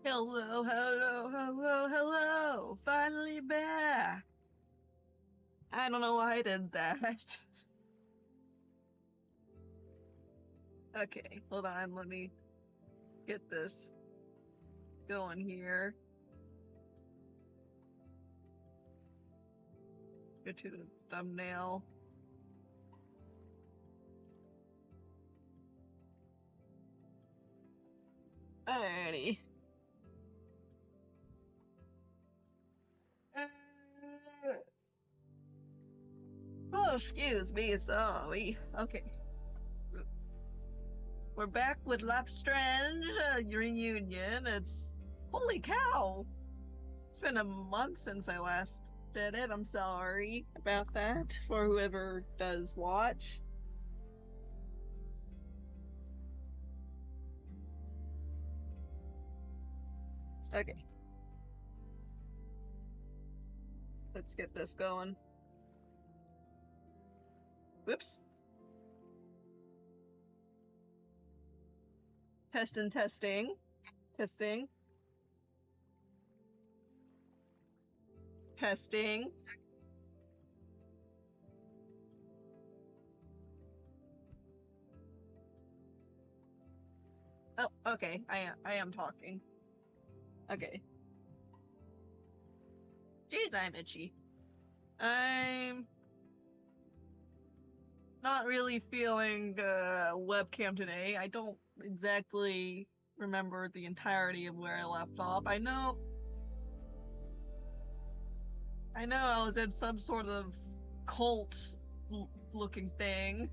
Hello, hello, hello, hello! Finally back! I don't know why I did that. Okay, hold on, let me get this going here. Go to the thumbnail. Alrighty. Oh, excuse me, sorry. Okay. We're back with Life Strange reunion. It's holy cow! It's been a month since I last did it. I'm sorry about that for whoever does watch. Okay. Let's get this going. Whoops. Testing, testing. Testing. Testing. Oh, okay. I am talking. Okay. Jeez, I'm itchy. I'm not really feeling webcam today. I don't exactly remember the entirety of where I left off. I know I was in some sort of cult looking thing,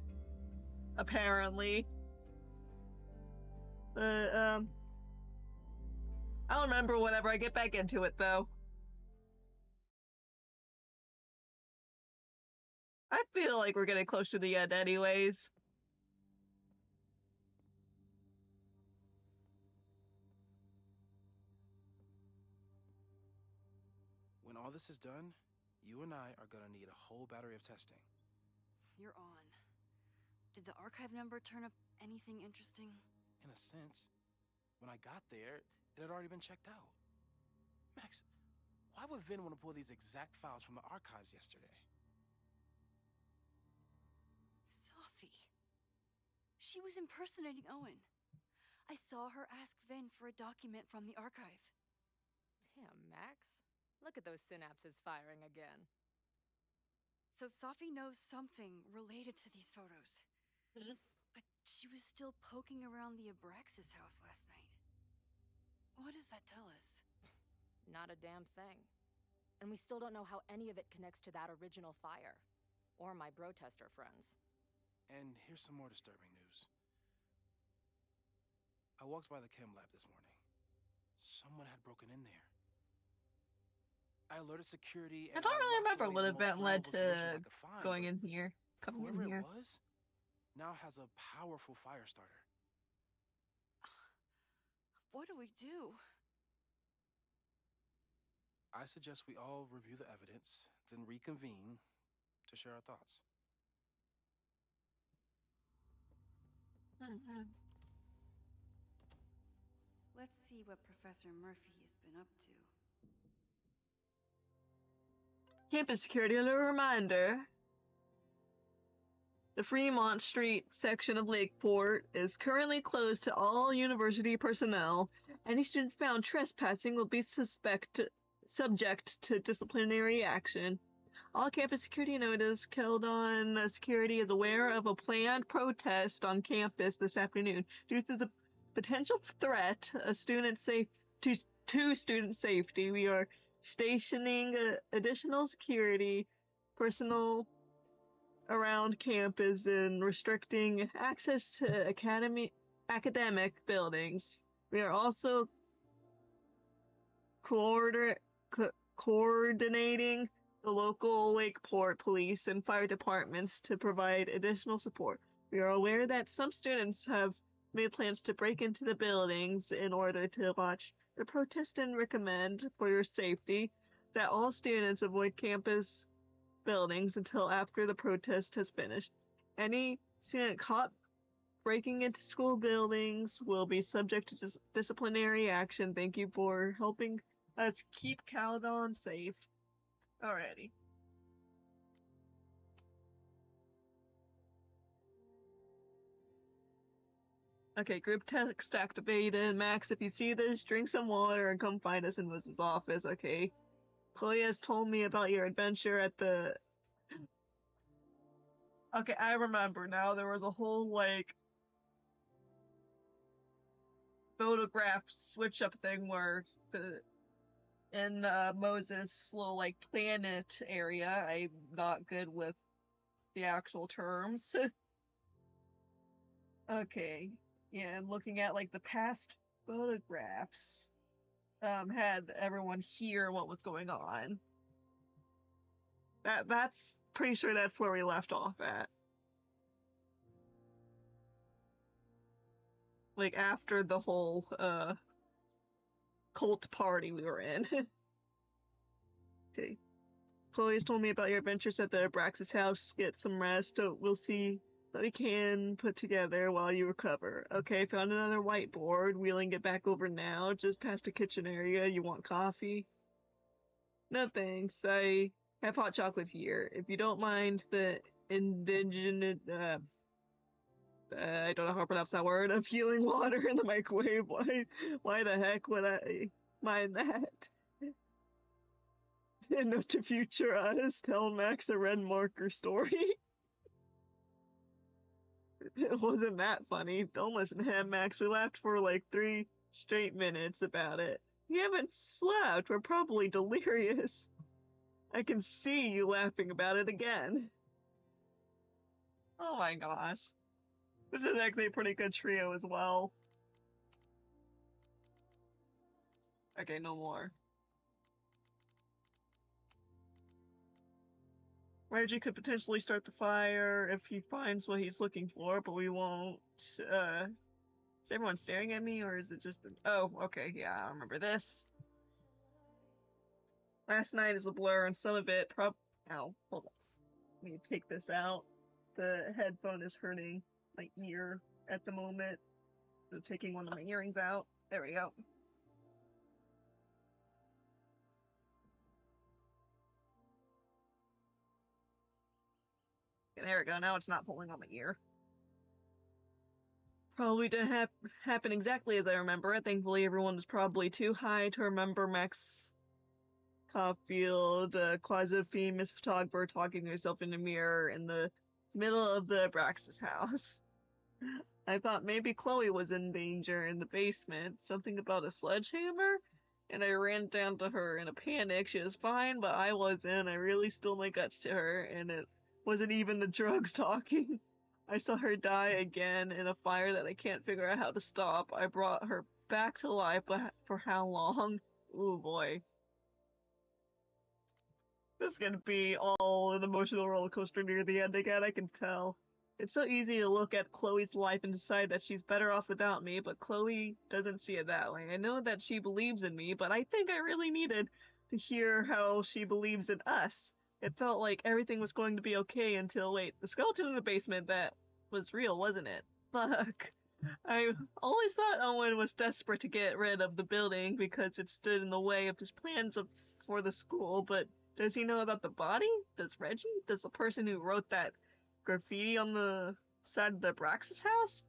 apparently. But I'll remember whenever I get back into it, though. I feel like we're getting close to the end anyways. When all this is done, you and I are gonna need a whole battery of testing. You're on. Did the archive number turn up anything interesting? In a sense, when I got there, it had already been checked out. Max, why would Vin want to pull these exact files from the archives yesterday? Sophie. She was impersonating Owen. I saw her ask Vin for a document from the archive. Damn, Max. Look at those synapses firing again. So Sophie knows something related to these photos. Mhm. But she was still poking around the Abraxas house last night. What does that tell us? Not a damn thing. And we still don't know how any of it connects to that original fire. Or my bro-tester friends. And here's some more disturbing news. I walked by the chem lab this morning. Someone had broken in there. I alerted security and I don't really locked remember away what the most event led flammable solutions I to could find, going but in here. Coming in whoever here. it was now has a powerful fire starter. What do we do? I suggest we all review the evidence, then reconvene to share our thoughts. Let's see what Professor Murphy has been up to. Campus security, a little reminder. The Fremont Street section of Lakeport is currently closed to all university personnel. Any student found trespassing will be subject to disciplinary action. All campus security notice. Keldon Security is aware of a planned protest on campus this afternoon. Due to the potential threat to student safety, we are stationing additional security personnel around campus and restricting access to academic buildings. We are also coordinating the local Lakeport police and fire departments to provide additional support. We are aware that some students have made plans to break into the buildings in order to watch the protest and recommend, for your safety, that all students avoid campus buildings until after the protest has finished. Any student caught breaking into school buildings will be subject to disciplinary action. Thank you for helping us keep Caledon safe. Alrighty. Okay, group text activated. Max, if you see this, drink some water and come find us in Moses' office, okay? Chloe has told me about your adventure at the... Okay, I remember now. There was a whole, like, photograph switch-up thing where in Moses' little, like, planet area, I'm not good with the actual terms. Okay. Yeah, and looking at, like, the past photographs, had everyone hear what was going on. That's pretty sure that's where we left off at. Like, after the whole, cult party we were in. Okay. Chloe's told me about your adventures at the Abraxas house. Get some rest. We'll see what we can put together while you recover. Okay, found another whiteboard. Wheeling it back over now, just past the kitchen area. You want coffee? No thanks. I have hot chocolate here. If you don't mind the indigenous, I don't know how to pronounce that word, of healing water in the microwave. Why the heck would I mind that? Note to future us, tell Max a red marker story. It wasn't that funny. Don't listen to him, Max. We laughed for like 3 straight minutes about it. You haven't slept. We're probably delirious. I can see you laughing about it again. Oh my gosh. This is actually a pretty good trio as well. Okay, no more. Reggie could potentially start the fire if he finds what he's looking for, but we won't. Is everyone staring at me, or is it just... Oh, okay, yeah, I remember this. Last night is a blur, and some of it Ow, hold on. Let me take this out. The headphone is hurting my ear at the moment. So taking one of my earrings out. There we go. Okay, there we go. Now it's not pulling on my ear. Probably didn't happen exactly as I remember it. Thankfully, everyone was probably too high to remember Max Caulfield, quasi-famous photographer, talking to herself in a mirror in the middle of the Abraxas house. I thought maybe Chloe was in danger in the basement. Something about a sledgehammer? And I ran down to her in a panic. She was fine, but I wasn't. I really spilled my guts to her, and it wasn't even the drugs talking. I saw her die again in a fire that I can't figure out how to stop. I brought her back to life, but for how long? Ooh boy. This is gonna be all an emotional roller coaster near the end again, I can tell. It's so easy to look at Chloe's life and decide that she's better off without me, but Chloe doesn't see it that way. I know that she believes in me, but I think I really needed to hear how she believes in us. It felt like everything was going to be okay until, wait, the skeleton in the basement, that was real, wasn't it? Fuck. I always thought Owen was desperate to get rid of the building because it stood in the way of his plans for the school, but does he know about the body? Does Reggie? Does the person who wrote that graffiti on the side of the Abraxas house?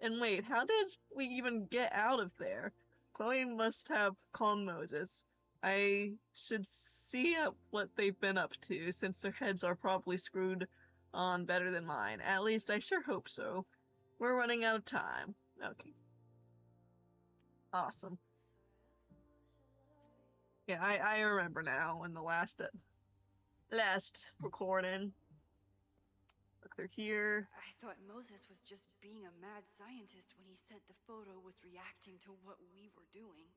And wait, how did we even get out of there? Chloe must have called Moses. I should see what they've been up to, since their heads are probably screwed on better than mine. At least I sure hope so. We're running out of time. Okay. Awesome. Yeah, I remember now in the last recording. Look, they're here. I thought Moses was just being a mad scientist when he said the photo was reacting to what we were doing.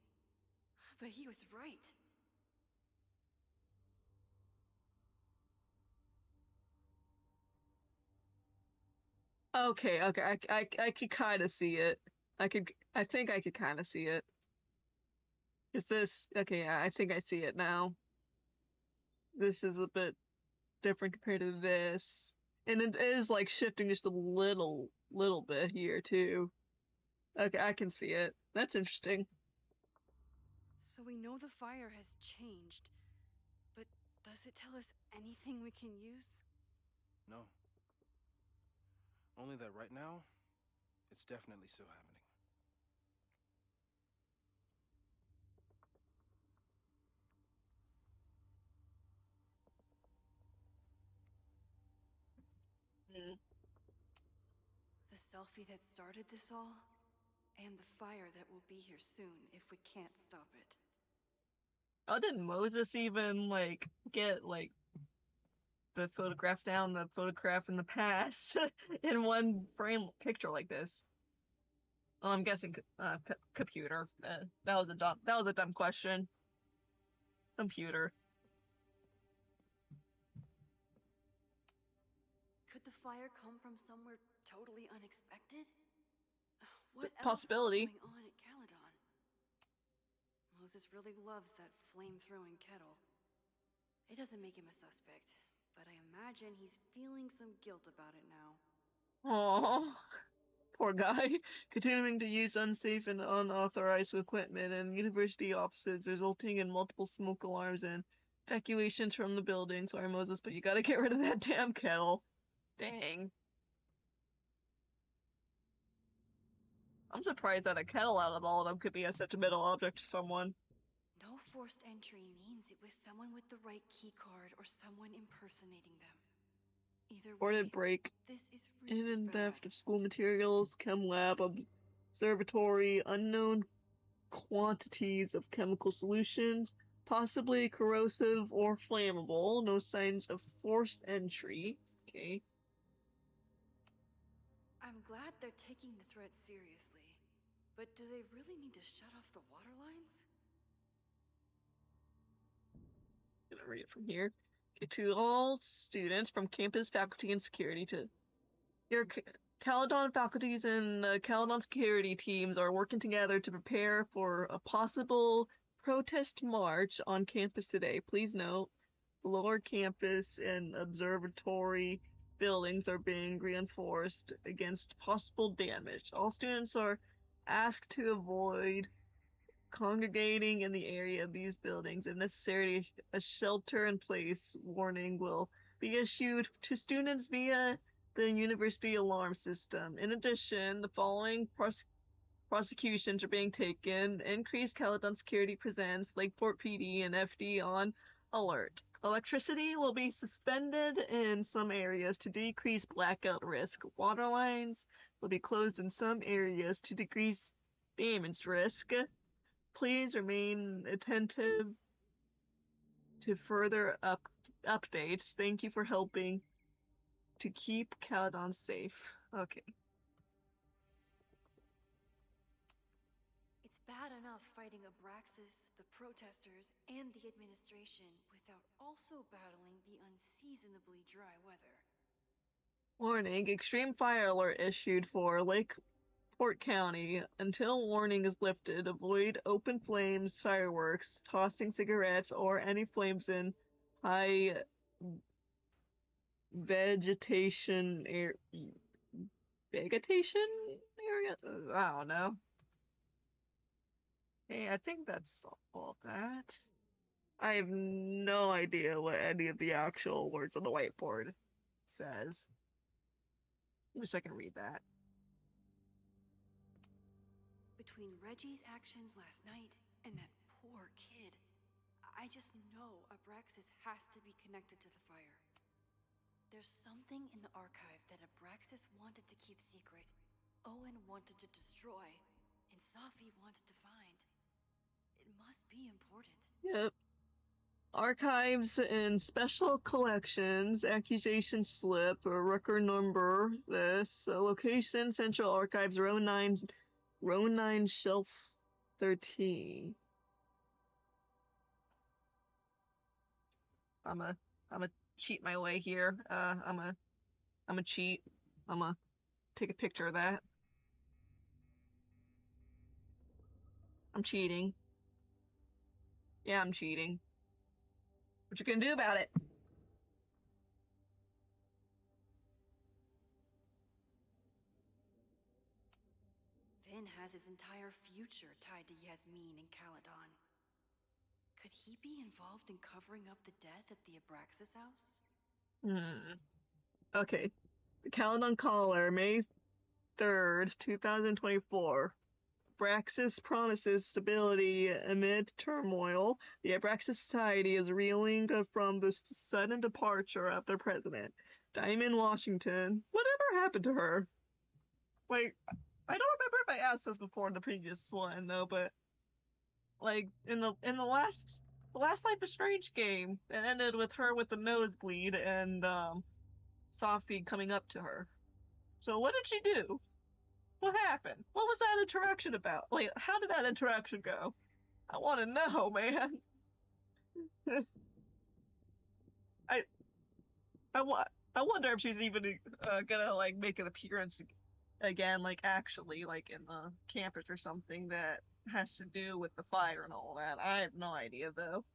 But he was right. Okay, I could kind of see it. I think I could kind of see it. Is this, okay, yeah, I think I see it now. This is a bit different compared to this. And it is, like, shifting just a little little bit here too. Okay, I can see it. That's interesting. So we know the fire has changed, but does it tell us anything we can use? No. Only that right now, it's definitely still happening. Mm. The selfie that started this all, and the fire that will be here soon if we can't stop it. Oh, didn't Moses even like get like the photograph down, the photograph in the past in one frame picture like this? Well, I'm guessing computer. That was a dumb question. Computer. Could the fire come from somewhere totally unexpected? What else is Possibility. going on at Caledon? Moses really loves that flame-throwing kettle. It doesn't make him a suspect, but I imagine he's feeling some guilt about it now. Aww. Poor guy. Continuing to use unsafe and unauthorized equipment in university offices, resulting in multiple smoke alarms and evacuations from the building. Sorry, Moses, but you gotta get rid of that damn kettle. Dang. I'm surprised that a kettle out of all of them could be a sentimental object to someone. No forced entry means it was someone with the right keycard or someone impersonating them. Either way, Boarded break. this is In really and bad. theft of school materials, chem lab, observatory, unknown quantities of chemical solutions, possibly corrosive or flammable. No signs of forced entry. Okay. I'm glad they're taking the threat seriously, but do they really need to shut off the water lines? Gonna read it from here. Okay, to all students from campus, faculty, and security, to your Caledon faculties and Caledon security teams are working together to prepare for a possible protest march on campus today. Please note, the lower campus and observatory buildings are being reinforced against possible damage. All students are asked to avoid congregating in the area of these buildings. If necessary, a shelter-in-place warning will be issued to students via the university alarm system. In addition, the following prosecutions are being taken. Increased Caledon Security presents Lakeport PD and FD on alert. Electricity will be suspended in some areas to decrease blackout risk. Water lines will be closed in some areas to decrease damage risk. Please remain attentive to further updates. Thank you for helping to keep Caledon safe. Okay. It's bad enough fighting Abraxas, the protesters, and the administration without also battling the unseasonably dry weather. Warning, extreme fire alert issued for Lakeport County. Until warning is lifted, avoid open flames, fireworks, tossing cigarettes, or any flames in high vegetation area. I don't know. Hey, I think that's all that. I have no idea what any of the actual words on the whiteboard says. Wish I can read that. Between Reggie's actions last night and that poor kid, I just know Abraxas has to be connected to the fire. There's something in the archive that Abraxas wanted to keep secret, Owen wanted to destroy, and Safi wanted to find. It must be important. Yep. Archives and special collections, accusation slip, or record number, this, location, Central Archives, row 9, shelf 13. I'm a cheat my way here. I'm a cheat. I'm a take a picture of that. I'm cheating. Yeah, I'm cheating. What you gonna do about it? Lin has his entire future tied to Yasmin and Caledon. Could he be involved in covering up the death at the Abraxas house? Okay. The Caledon Caller, May 3rd, 2024. Abraxas promises stability amid turmoil. The Abraxas Society is reeling from the sudden departure of their president, Diamond Washington. Whatever happened to her? Like, I don't remember if I asked this before in the previous one though, but like in the last Life is Strange game, it ended with her with the nosebleed and Sophie coming up to her. So what did she do? What happened? What was that interaction about? Like, how did that interaction go? I want to know, man. I wonder if she's even gonna like make an appearance again, like actually, like in the campus or something that has to do with the fire and all that. I have no idea though.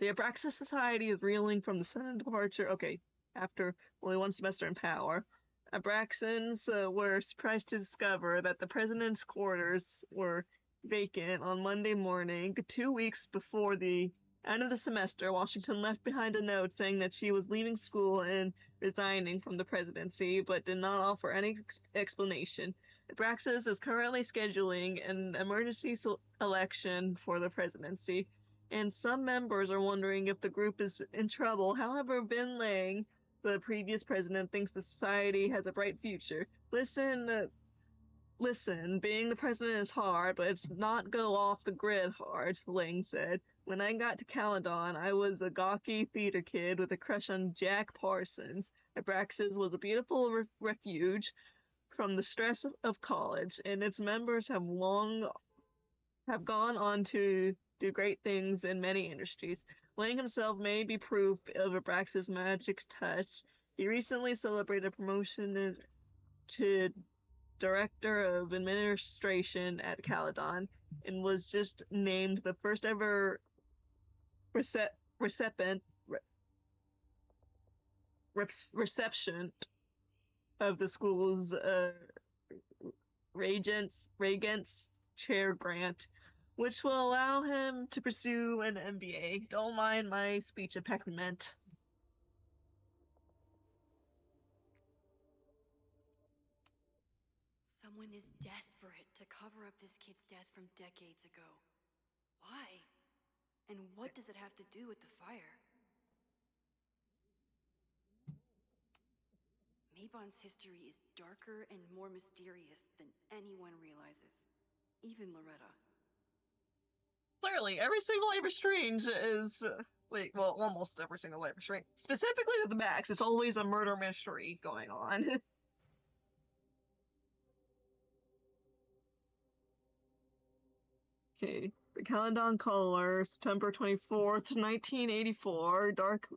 The Abraxas Society is reeling from the sudden departure. Okay, after only one semester in power, Abraxans were surprised to discover that the president's quarters were vacant on Monday morning, 2 weeks before the end of the semester. Washington left behind a note saying that she was leaving school and resigning from the presidency, but did not offer any explanation. Abraxas is currently scheduling an emergency election for the presidency, and some members are wondering if the group is in trouble. However, Vin Lang, the previous president, thinks the society has a bright future. Listen, being the president is hard, but it's not go off the grid hard, Lang said. When I got to Caledon, I was a gawky theater kid with a crush on Jack Parsons. Abraxas was a beautiful refuge from the stress of college, and its members have gone on to do great things in many industries. Lang himself may be proof of Abraxas' magic touch. He recently celebrated promotion to Director of Administration at Caledon and was just named the first ever recipient of the school's Regents Chair grant, which will allow him to pursue an MBA. Don't mind my speech impediment. Someone is desperate to cover up this kid's death from decades ago. Why? And what does it have to do with the fire? Mabon's history is darker and more mysterious than anyone realizes. Even Loretta. Clearly, every single Life is Strange is... well, almost every single Life is Strange. Specifically with the Max, it's always a murder mystery going on. Okay, the Caledon Caller, September 24th, 1984, Dark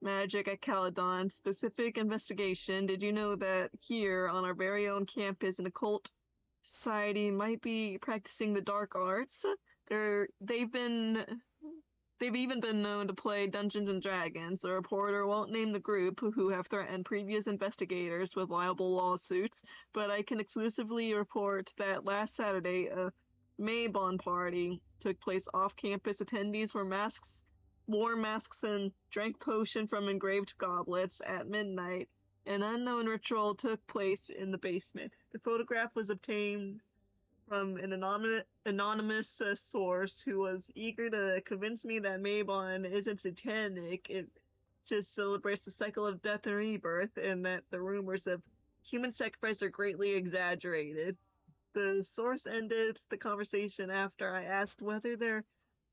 Magic at Caledon, specific investigation. Did you know that here, on our very own campus, an occult society might be practicing the dark arts? They've even been known to play Dungeons and Dragons. The reporter won't name the group, who have threatened previous investigators with liable lawsuits, but I can exclusively report that last Saturday, a Mabon party took place off campus. Attendees wore masks and drank potion from engraved goblets. At midnight, an unknown ritual took place in the basement. The photograph was obtained from an anonymous source who was eager to convince me that Mabon isn't satanic. It just celebrates the cycle of death and rebirth, and that the rumors of human sacrifice are greatly exaggerated. The source ended the conversation after I asked whether their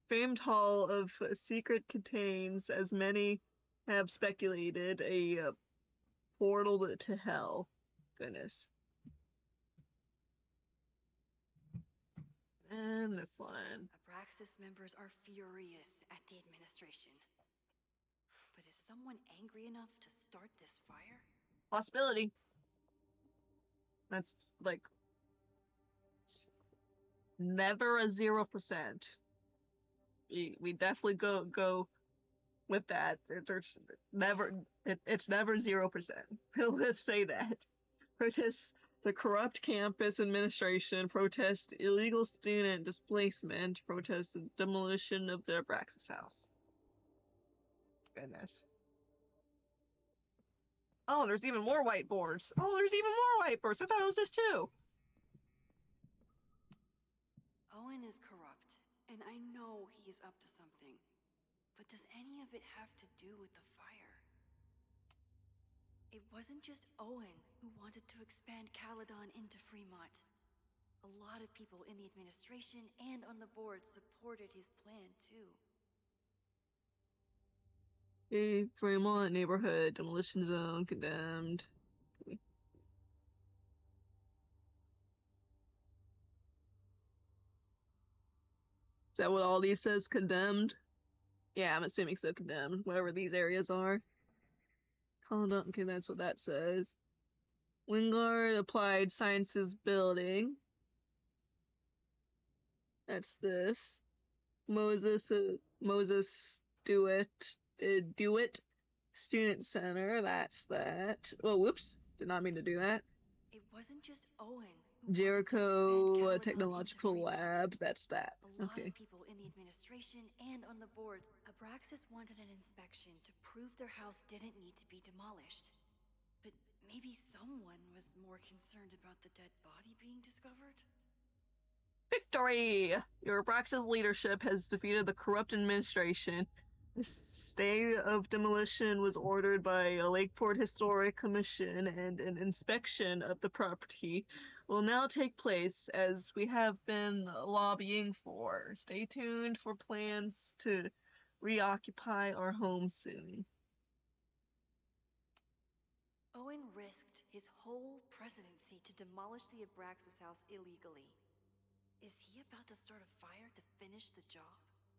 famed Hall of Secret contains, as many have speculated, a portal to hell. Goodness. And this one. Abraxas members are furious at the administration. But is someone angry enough to start this fire? Possibility. That's like never a 0%. We definitely go with that. It's never 0%. Let's say that. We're just The corrupt campus administration protests illegal student displacement, protests the demolition of the Abraxas house. Goodness. Oh, there's even more whiteboards. Oh, there's even more whiteboards. I thought it was just two. Owen is corrupt, and I know he is up to something. But does any of it have to do with the fire? It wasn't just Owen who wanted to expand Caledon into Fremont. A lot of people in the administration and on the board supported his plan, too. Fremont neighborhood demolition zone condemned. Is that what all these says? Condemned? Yeah, I'm assuming so. Condemned. Whatever these areas are. Okay, that's what that says. Wingard Applied Sciences Building. That's this. Moses Dewitt Student Center. That's that. Oh, whoops. Did not mean to do that. It wasn't just Owen who Jericho Technological Lab. That's that. A lot Okay. of people in the administration and on the boards. Abraxas wanted an inspection to prove their house didn't need to be demolished. But maybe someone was more concerned about the dead body being discovered? Victory! Your Abraxas leadership has defeated the corrupt administration. The stay of demolition was ordered by a Lakeport Historic Commission, and an inspection of the property will now take place, as we have been lobbying for. Stay tuned for plans to reoccupy our home soon. Owen risked his whole presidency to demolish the Abraxas house illegally. Is he about to start a fire to finish the job?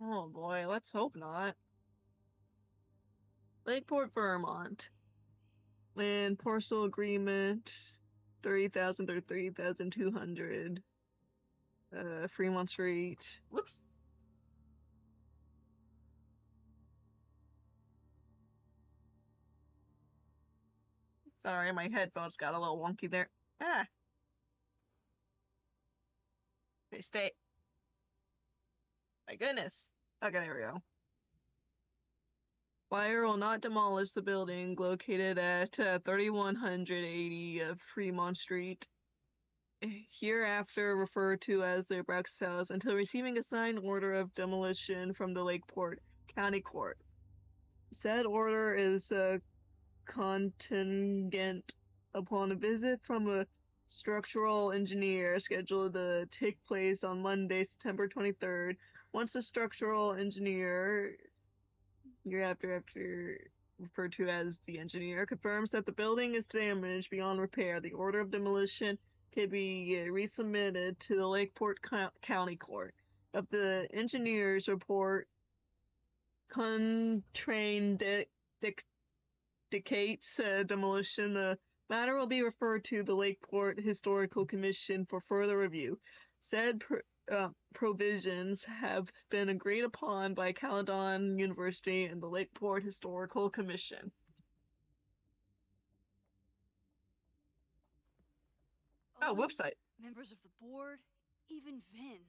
Oh boy, let's hope not. Lakeport, Vermont. Land parcel agreement, 30,000 through 30,200. Fremont Street. Whoops. Sorry, my headphones got a little wonky there. Ah. Okay, stay. My goodness. Okay, there we go. Fire will not demolish the building located at 3180 of Fremont Street, hereafter referred to as the Abraxas House, until receiving a signed order of demolition from the Lakeport County Court. Said order is contingent upon a visit from a structural engineer scheduled to take place on Monday, September 23rd. Once the structural engineer, hereafter referred to as the engineer, confirms that the building is damaged beyond repair, the order of demolition can be resubmitted to the Lakeport County Court. If the engineer's report contraindicates demolition, the matter will be referred to the Lakeport Historical Commission for further review. Said provisions have been agreed upon by Caledon University and the Lakeport Historical Commission. Oh, Owen, whoops! members of the board, even Vin.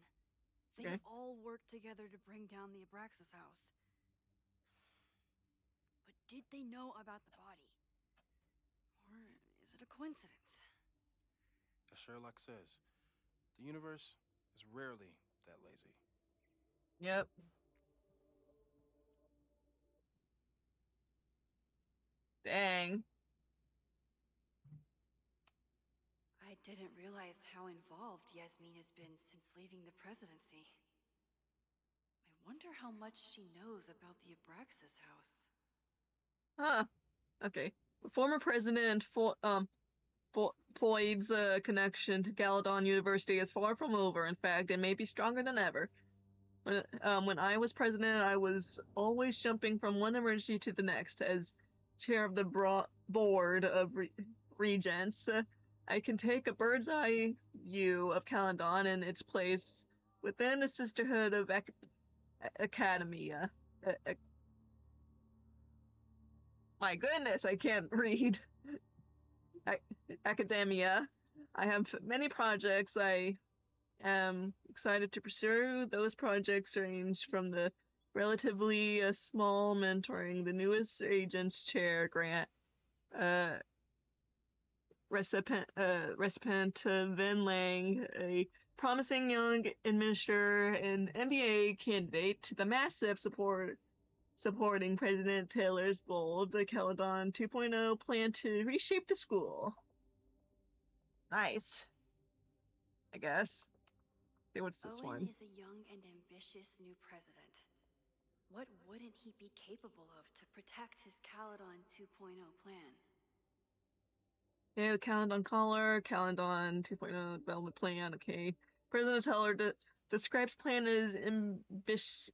They Okay. all worked together to bring down the Abraxas house. But did they know about the body? Or is it a coincidence? As Sherlock says, the universe is rarely that lazy. Yep. Dang. I didn't realize how involved Yasmin has been since leaving the presidency. I wonder how much she knows about the Abraxas house. Huh. Okay. Former President Floyd's connection to Caledon University is far from over. In fact, it may be stronger than ever. When I was president, I was always jumping from one emergency to the next. As chair of the board of regents, I can take a bird's eye view of Caledon and its place within the sisterhood of academia. My goodness, I can't read. Academia. I have many projects I am excited to pursue. Those projects range from the relatively small mentoring the newest agent's chair grant recipient Vin Lang, a promising young administrator and MBA candidate, to the massive supporting President Taylor's bold Caledon 2.0 plan to reshape the school. Nice. I guess. Okay, what's this Owen one? is a young and ambitious new president. What wouldn't he be capable of to protect his Caledon 2.0 plan? Yeah, the Caledon Collar, Caledon 2.0 development plan, okay. President Taylor describes plan as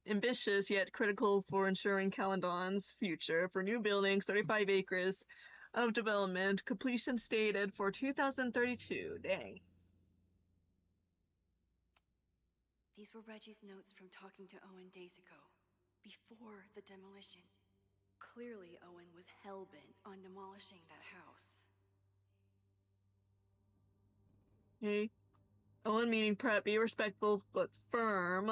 ambitious yet critical for ensuring Caledon's future. For new buildings, 35 acres of development, completion stated for 2032. Dang. These were Reggie's notes from talking to Owen days ago, before the demolition. Clearly, Owen was hell-bent on demolishing that house. Okay. Owen meaning prep, be respectful but firm.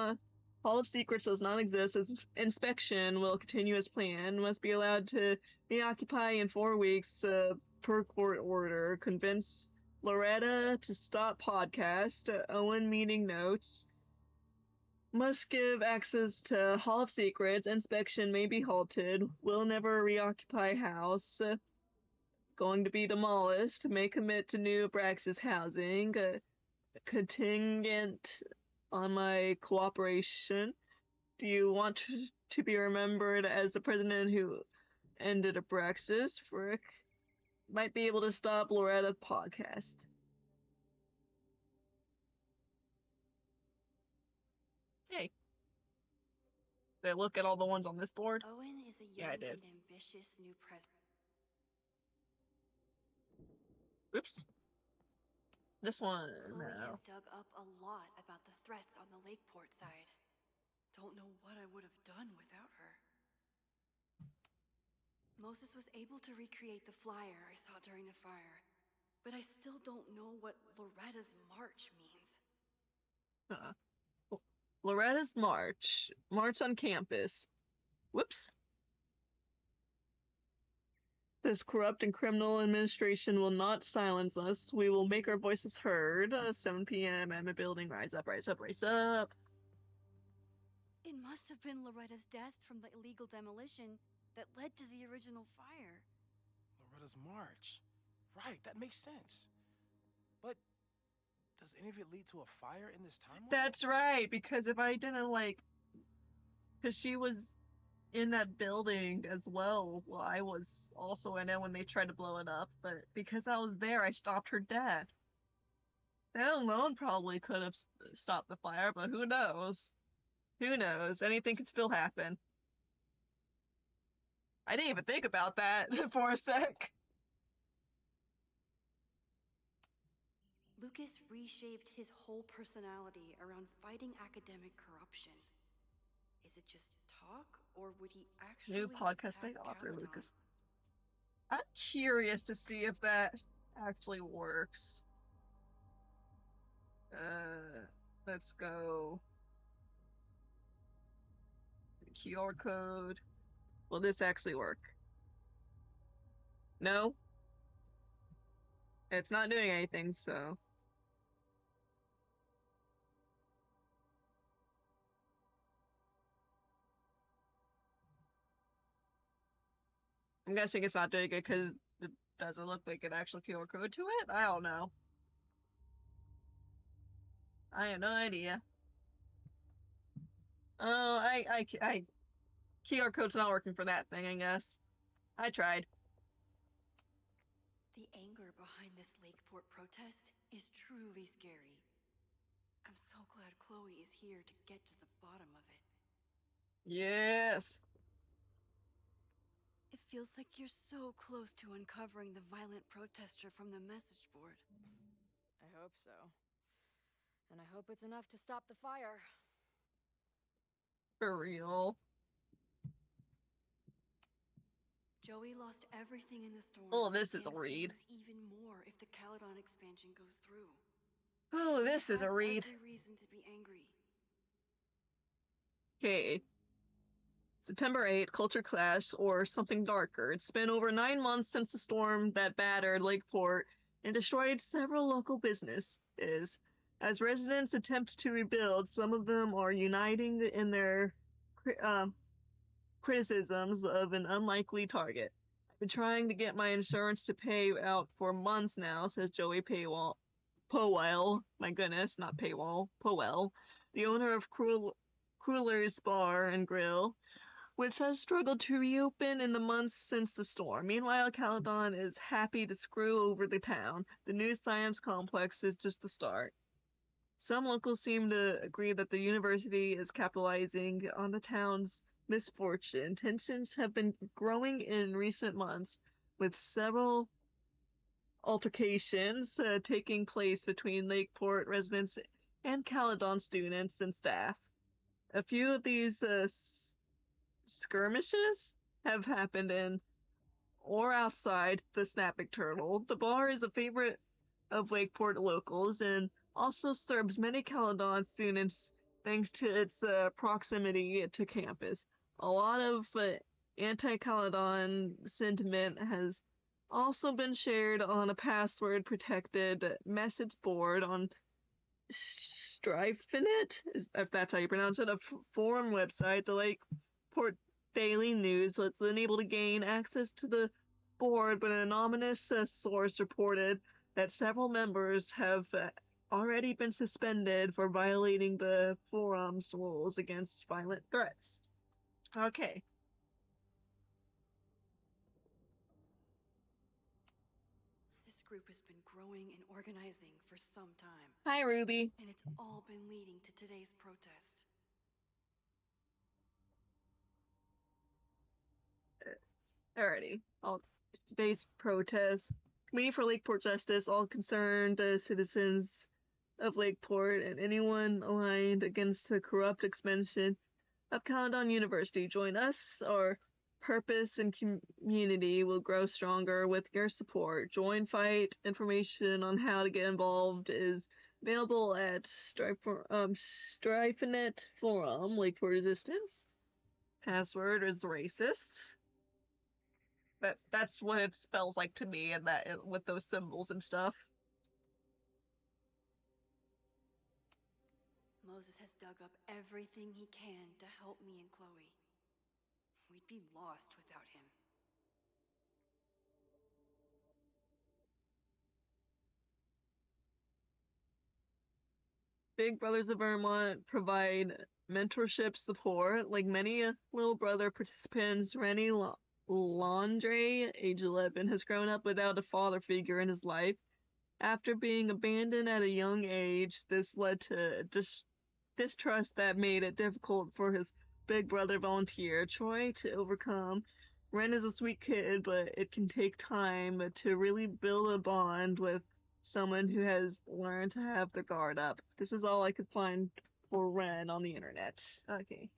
Hall of Secrets does not exist. As inspection will continue as planned. Must be allowed to reoccupy in 4 weeks per court order. Convince Loretta to stop podcast. Owen meeting notes. Must give access to Hall of Secrets. Inspection may be halted. Will never reoccupy house. Going to be demolished. May commit to new Abraxas housing. Contingent on my cooperation. Do you want to be remembered as the president who ended Abraxas? Frick. Might be able to stop Loretta podcast. Hey. Did I look at all the ones on this board? Owen is a Yeah, I young did. and ambitious new president. Oops. This one. Chloe No. has dug up a lot about the threats on the Lakeport side. Don't know what I would have done without her. Moses was able to recreate the flyer I saw during the fire, but I still don't know what Loretta's march means. Loretta's march. March on campus. Whoops. This corrupt and criminal administration will not silence us. We will make our voices heard. 7 p.m. Emma Building. Rise up, rise up, rise up. It must have been Loretta's death from the illegal demolition that led to the original fire. Loretta's march. Right, that makes sense. But does any of it lead to a fire in this timeline? That's right, because if I didn't because she was in that building as well. Well, I was also in it when they tried to blow it up, but because I was there, I stopped her death. That alone probably could have stopped the fire, but who knows? Who knows? Anything could still happen. I didn't even think about that for a sec. Lucas reshaped his whole personality around fighting academic corruption. Is it just talk, or would he actually New podcast by attack author Caledon? Lucas. I'm curious to see if that actually works. Let's go. QR code. Will this actually work? No? It's not doing anything, so. I'm guessing it's not doing it because it doesn't look like an actual QR code to it? I don't know. I have no idea. Oh, QR code's not working for that thing, I guess. I tried. The anger behind this Lakeport protest is truly scary. I'm so glad Chloe is here to get to the bottom of it. Yes. It feels like you're so close to uncovering the violent protester from the message board. I hope so. And I hope it's enough to stop the fire. For real. Joey lost everything in the storm. Oh, and this is a stands to read. lose even more if the Caledon expansion goes through. Oh, this He is a has read. every reason to be angry. Okay. September 8th, Culture Clash, or something darker. It's been over 9 months since the storm that battered Lakeport and destroyed several local businesses. As residents attempt to rebuild, some of them are uniting in their criticisms of an unlikely target. I've been trying to get my insurance to pay out for months now, says Joey Powell. My goodness, not Paywall. Powell, the owner of Crueller's Bar and Grill, which has struggled to reopen in the months since the storm. Meanwhile, Caledon is happy to screw over the town. The new science complex is just the start. Some locals seem to agree that the university is capitalizing on the town's misfortune. Tensions have been growing in recent months, with several altercations taking place between Lakeport residents and Caledon students and staff. A few of these skirmishes have happened in or outside the Snapping Turtle. The bar is a favorite of Lakeport locals and also serves many Caledon students thanks to its proximity to campus. A lot of anti-Caledon sentiment has also been shared on a password-protected message board on Strifenet, if that's how you pronounce it, a forum website. The Lakeport Daily News was unable to gain access to the board, but an anonymous source reported that several members have already been suspended for violating the forum's rules against violent threats. Okay. This group has been growing and organizing for some time. Hi, Ruby. And it's all been leading to today's protest. Alrighty. Today's protest. Committee for Lakeport Justice, all concerned citizens of Lakeport and anyone aligned against the corrupt expansion of Caledon University. Join us. Our purpose and community will grow stronger with your support. Join Fight. Information on how to get involved is available at Strifenet Forum, Lakeport Resistance. Password is racist. That's what it spells like to me, and that with those symbols and stuff. Moses has dug up everything he can to help me and Chloe. We'd be lost without him. Big Brothers of Vermont provide mentorship support. Like many Little Brother participants, Rennie Landre, age 11, has grown up without a father figure in his life. After being abandoned at a young age, this led to distrust that made it difficult for his big brother volunteer, Troy, to overcome. Ren is a sweet kid, but it can take time to really build a bond with someone who has learned to have their guard up. This is all I could find for Ren on the internet. Okay.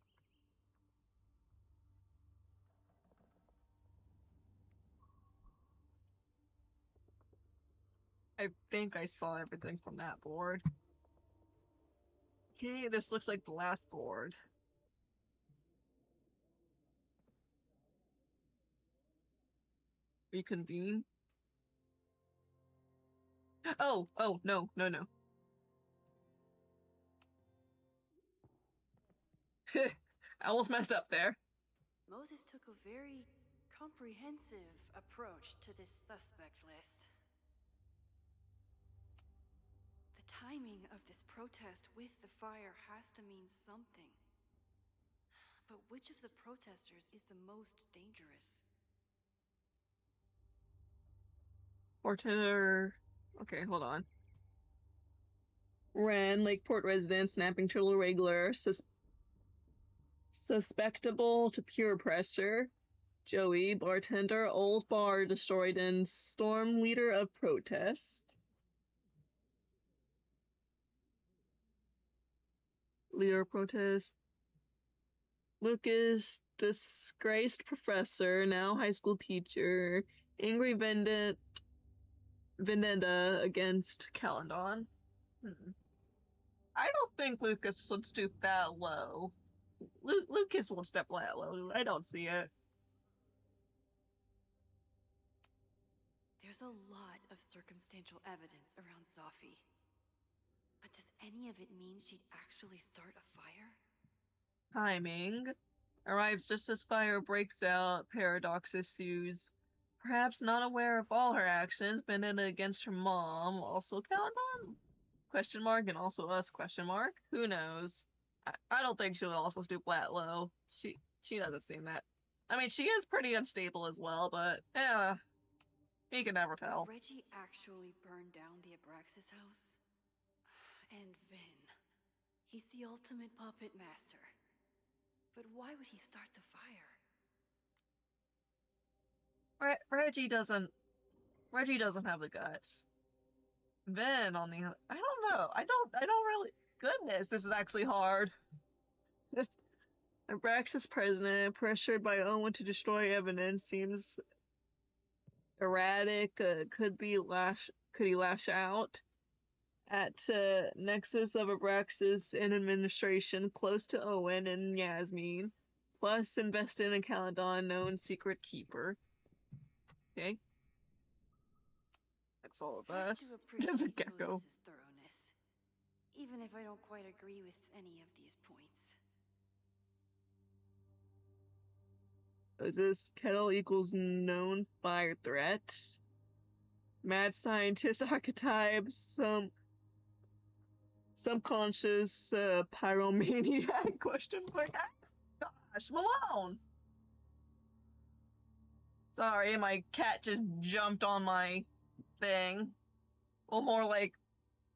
I think I saw everything from that board. Okay, this looks like the last board. Reconvene. Oh, no. I almost messed up there. Moses took a very comprehensive approach to this suspect list. The timing of this protest with the fire has to mean something. But which of the protesters is the most dangerous? Bartender. Okay, hold on. Ren, Lakeport resident, Snapping Turtle regular, suspectable to pure pressure. Joey, bartender, old bar destroyed and storm leader of protest. Leader of protest. Lucas, disgraced professor, now high school teacher, angry vendetta against Caledon. I don't think Lucas would stoop that low. Lucas won't step that low. I don't see it. There's a lot of circumstantial evidence around Zophie. But does any of it mean she'd actually start a fire? Timing. Arrives just as fire breaks out, Paradox issues. Perhaps not aware of all her actions, vendetta against her mom, also Caledon? Question mark, and also us, question mark? Who knows? I don't think she'll also stoop that low. She doesn't seem that. I mean, she is pretty unstable as well, but yeah, he can never tell. Reggie actually burned down the Abraxas house? And Vin. He's the ultimate puppet master. But why would he start the fire? Reggie doesn't have the guts. Vin, on the other, I don't know. I don't really. Goodness, this is actually hard. Abraxas president, pressured by Owen to destroy evidence, seems erratic. Could he lash out? At nexus of Abraxas and administration, close to Owen and Yasmin, plus invested in Caledon, known secret keeper. Okay. That's all of us. There's a gecko. Lewis's thoroughness, even if I don't quite agree with any of these points. Is this kettle equals known fire threat? Mad scientist archetype, subconscious pyromaniac, question mark. Gosh, Malone! Sorry, my cat just jumped on my thing. Well, more like,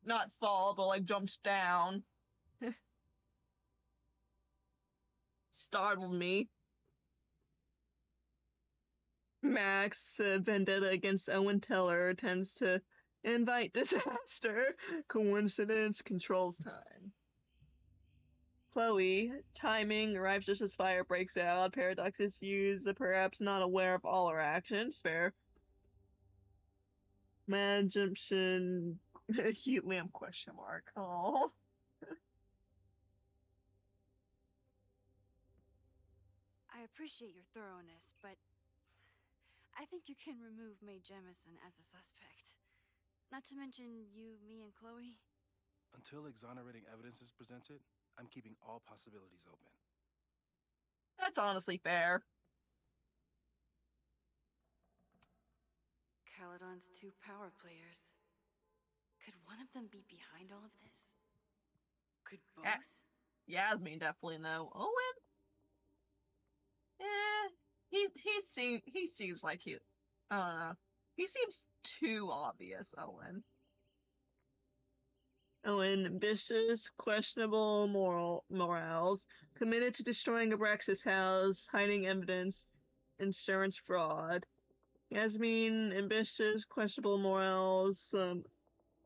not fall, but like jumped down. Startled me. Max, vendetta against Owen Teller, tends to invite disaster. Coincidence controls time. Chloe, timing, arrives just as fire breaks out. Paradox is used, perhaps not aware of all her actions. Fair. Magician, heat lamp, question mark. Oh. I appreciate your thoroughness, but I think you can remove Mae Jemison as a suspect. Not to mention you, me, and Chloe. Until exonerating evidence is presented, I'm keeping all possibilities open. That's honestly fair. Caledon's two power players. Could one of them be behind all of this? Could both? Yasmin definitely no. Owen? He seems like he, I don't know. He seems too obvious, Owen. Owen, ambitious, questionable morals, committed to destroying Abraxas house, hiding evidence, insurance fraud. Yasmin, ambitious, questionable morals,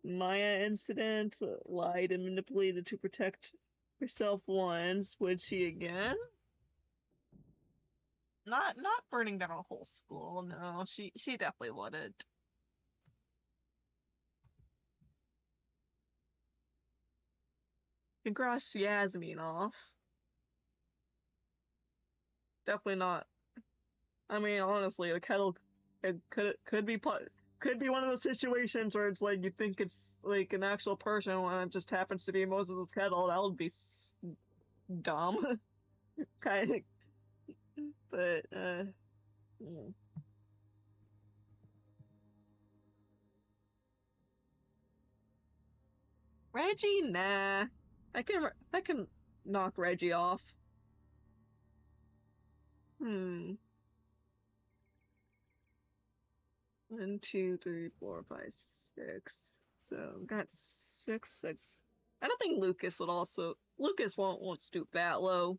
Maya incident, lied and manipulated to protect herself once. Would she again? Not burning down a whole school, no. She definitely wouldn't. Can cross Yasmin off. Definitely not. I mean, honestly, the kettle could be one of those situations where it's like you think it's like an actual person when it just happens to be Moses' kettle. That would be dumb. Kind of. But, yeah. Reggie, nah. I can knock Reggie off. 1, 2, 3, 4, 5, 6. So got 6. I don't think Lucas won't stoop that low.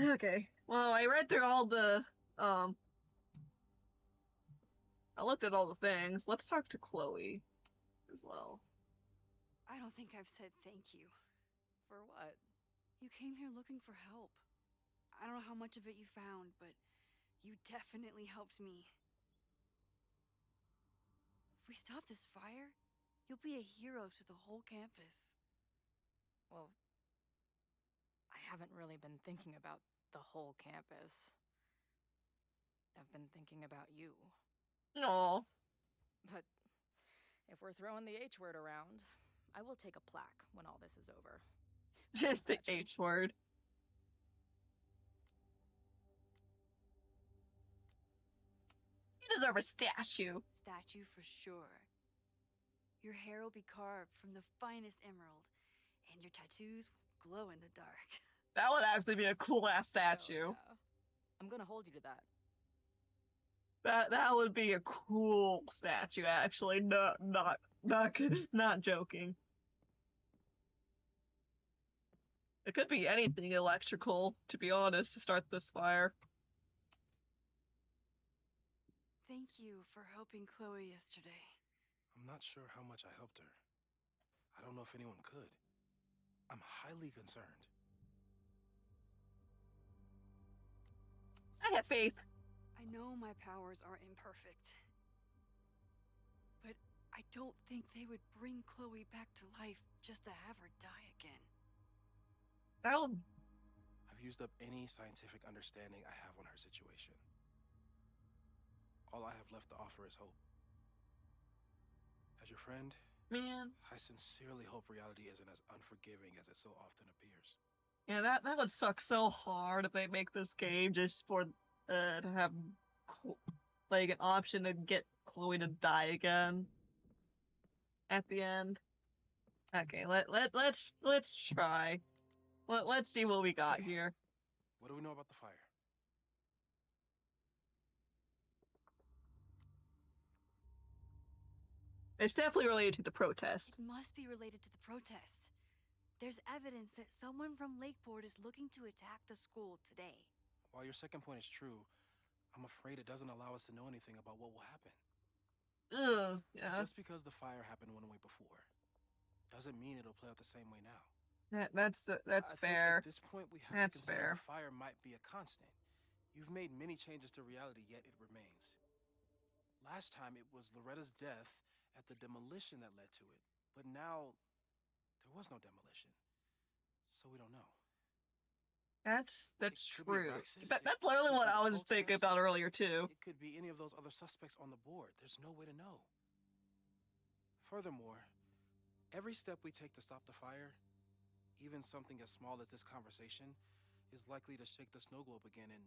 Okay. Well, I read through all I looked at all the things. Let's talk to Chloe as well. I don't think I've said thank you. For what? You came here looking for help. I don't know how much of it you found, but you definitely helped me. If we stop this fire, you'll be a hero to the whole campus. Well, I haven't really been thinking about the whole campus. I've been thinking about you. No. But if we're throwing the H word around, I will take a plaque when all this is over. Just the Statue. H word. You deserve a statue. Statue for sure. Your hair will be carved from the finest emerald, and your tattoos will glow in the dark. That would actually be a cool ass statue. Hell yeah. I'm gonna hold you to that. That would be a cool statue, actually. Not joking. It could be anything electrical, to be honest, to start this fire. Thank you for helping Chloe yesterday. I'm not sure how much I helped her. I don't know if anyone could. I'm highly concerned. I have faith. I know my powers are imperfect, but I don't think they would bring Chloe back to life just to have her die again. That'll... I've used up any scientific understanding I have on her situation. All I have left to offer is hope. As your friend, Man. I sincerely hope reality isn't as unforgiving as it so often appears. Yeah, that would suck so hard if they make this game just for to have like an option to get Chloe to die again at the end. Okay, let's try. Let's see what we got Okay. here. What do we know about the fire? It's definitely related to the protest. It must be related to the protest. There's evidence that someone from Lakeport is looking to attack the school today. While your second point is true, I'm afraid it doesn't allow us to know anything about what will happen. Ugh, yeah. Just because the fire happened one way before, doesn't mean it'll play out the same way now. That's I fair. Think at this point, we have That's to consider fair. the fire might be a constant. You've made many changes to reality, yet it remains. Last time, it was Loretta's death at the demolition that led to it. But now, there was no demolition. So we don't know. That's It could be true. Alexis, That's literally it what could be I the was thinking protest, about earlier too. It could be any of those other suspects on the board. There's no way to know. Furthermore, every step we take to stop the fire, even something as small as this conversation, is likely to shake the snow globe again and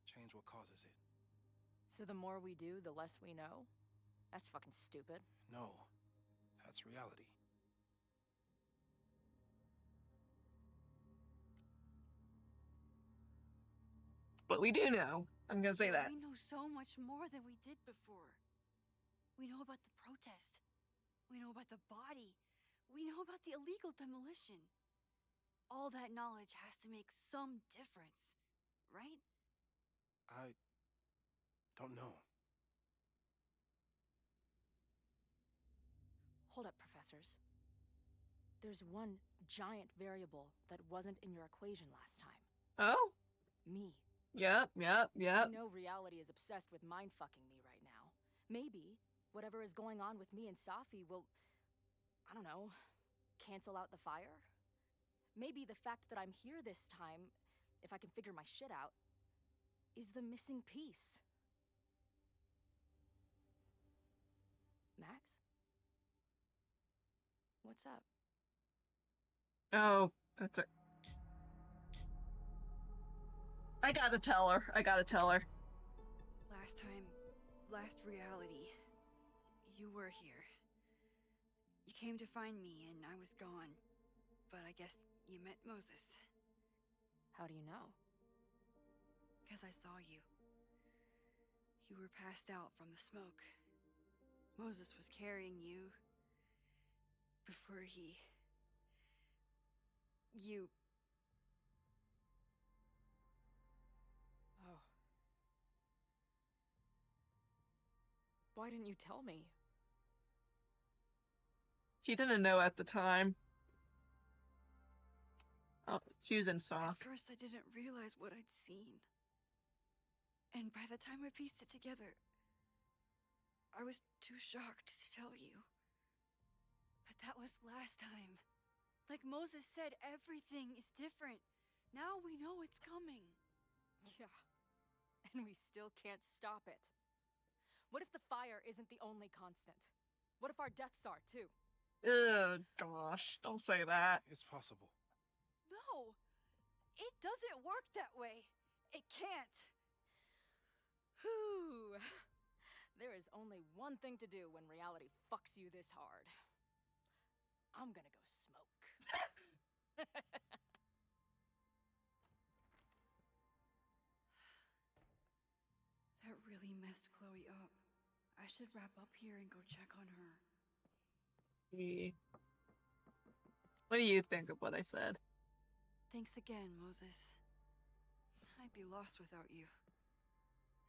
change what causes it. So the more we do, the less we know? That's fucking stupid. No, that's reality. But we do know. I'm gonna say that. We know so much more than we did before. We know about the protest. We know about the body. We know about the illegal demolition. All that knowledge has to make some difference, right? I don't know. Hold up, professors. There's one giant variable that wasn't in your equation last time. Oh? Me. Yep. I know reality is obsessed with mind-fucking me right now. Maybe whatever is going on with me and Safi will, I don't know, cancel out the fire? Maybe the fact that I'm here this time, if I can figure my shit out, is the missing piece. Max? What's up? Oh, that's it. I gotta tell her. Last reality, you were here. You came to find me and I was gone, but I guess you met Moses. How do you know? Because I saw you. You were passed out from the smoke. Moses was carrying you before you... Oh. Why didn't you tell me? She didn't know at the time. Oh, she was in shock. At first, I didn't realize what I'd seen. And by the time I pieced it together, I was too shocked to tell you. But that was last time. Like Moses said, everything is different. Now we know it's coming. Yeah. And we still can't stop it. What if the fire isn't the only constant? What if our deaths are, too? Ugh, gosh, don't say that. It's possible. No! It doesn't work that way. It can't. Whew. There is only one thing to do when reality fucks you this hard. I'm gonna go smoke. That really messed Chloe up. I should wrap up here and go check on her. What do you think of what I said? Thanks again, Moses. I'd be lost without you.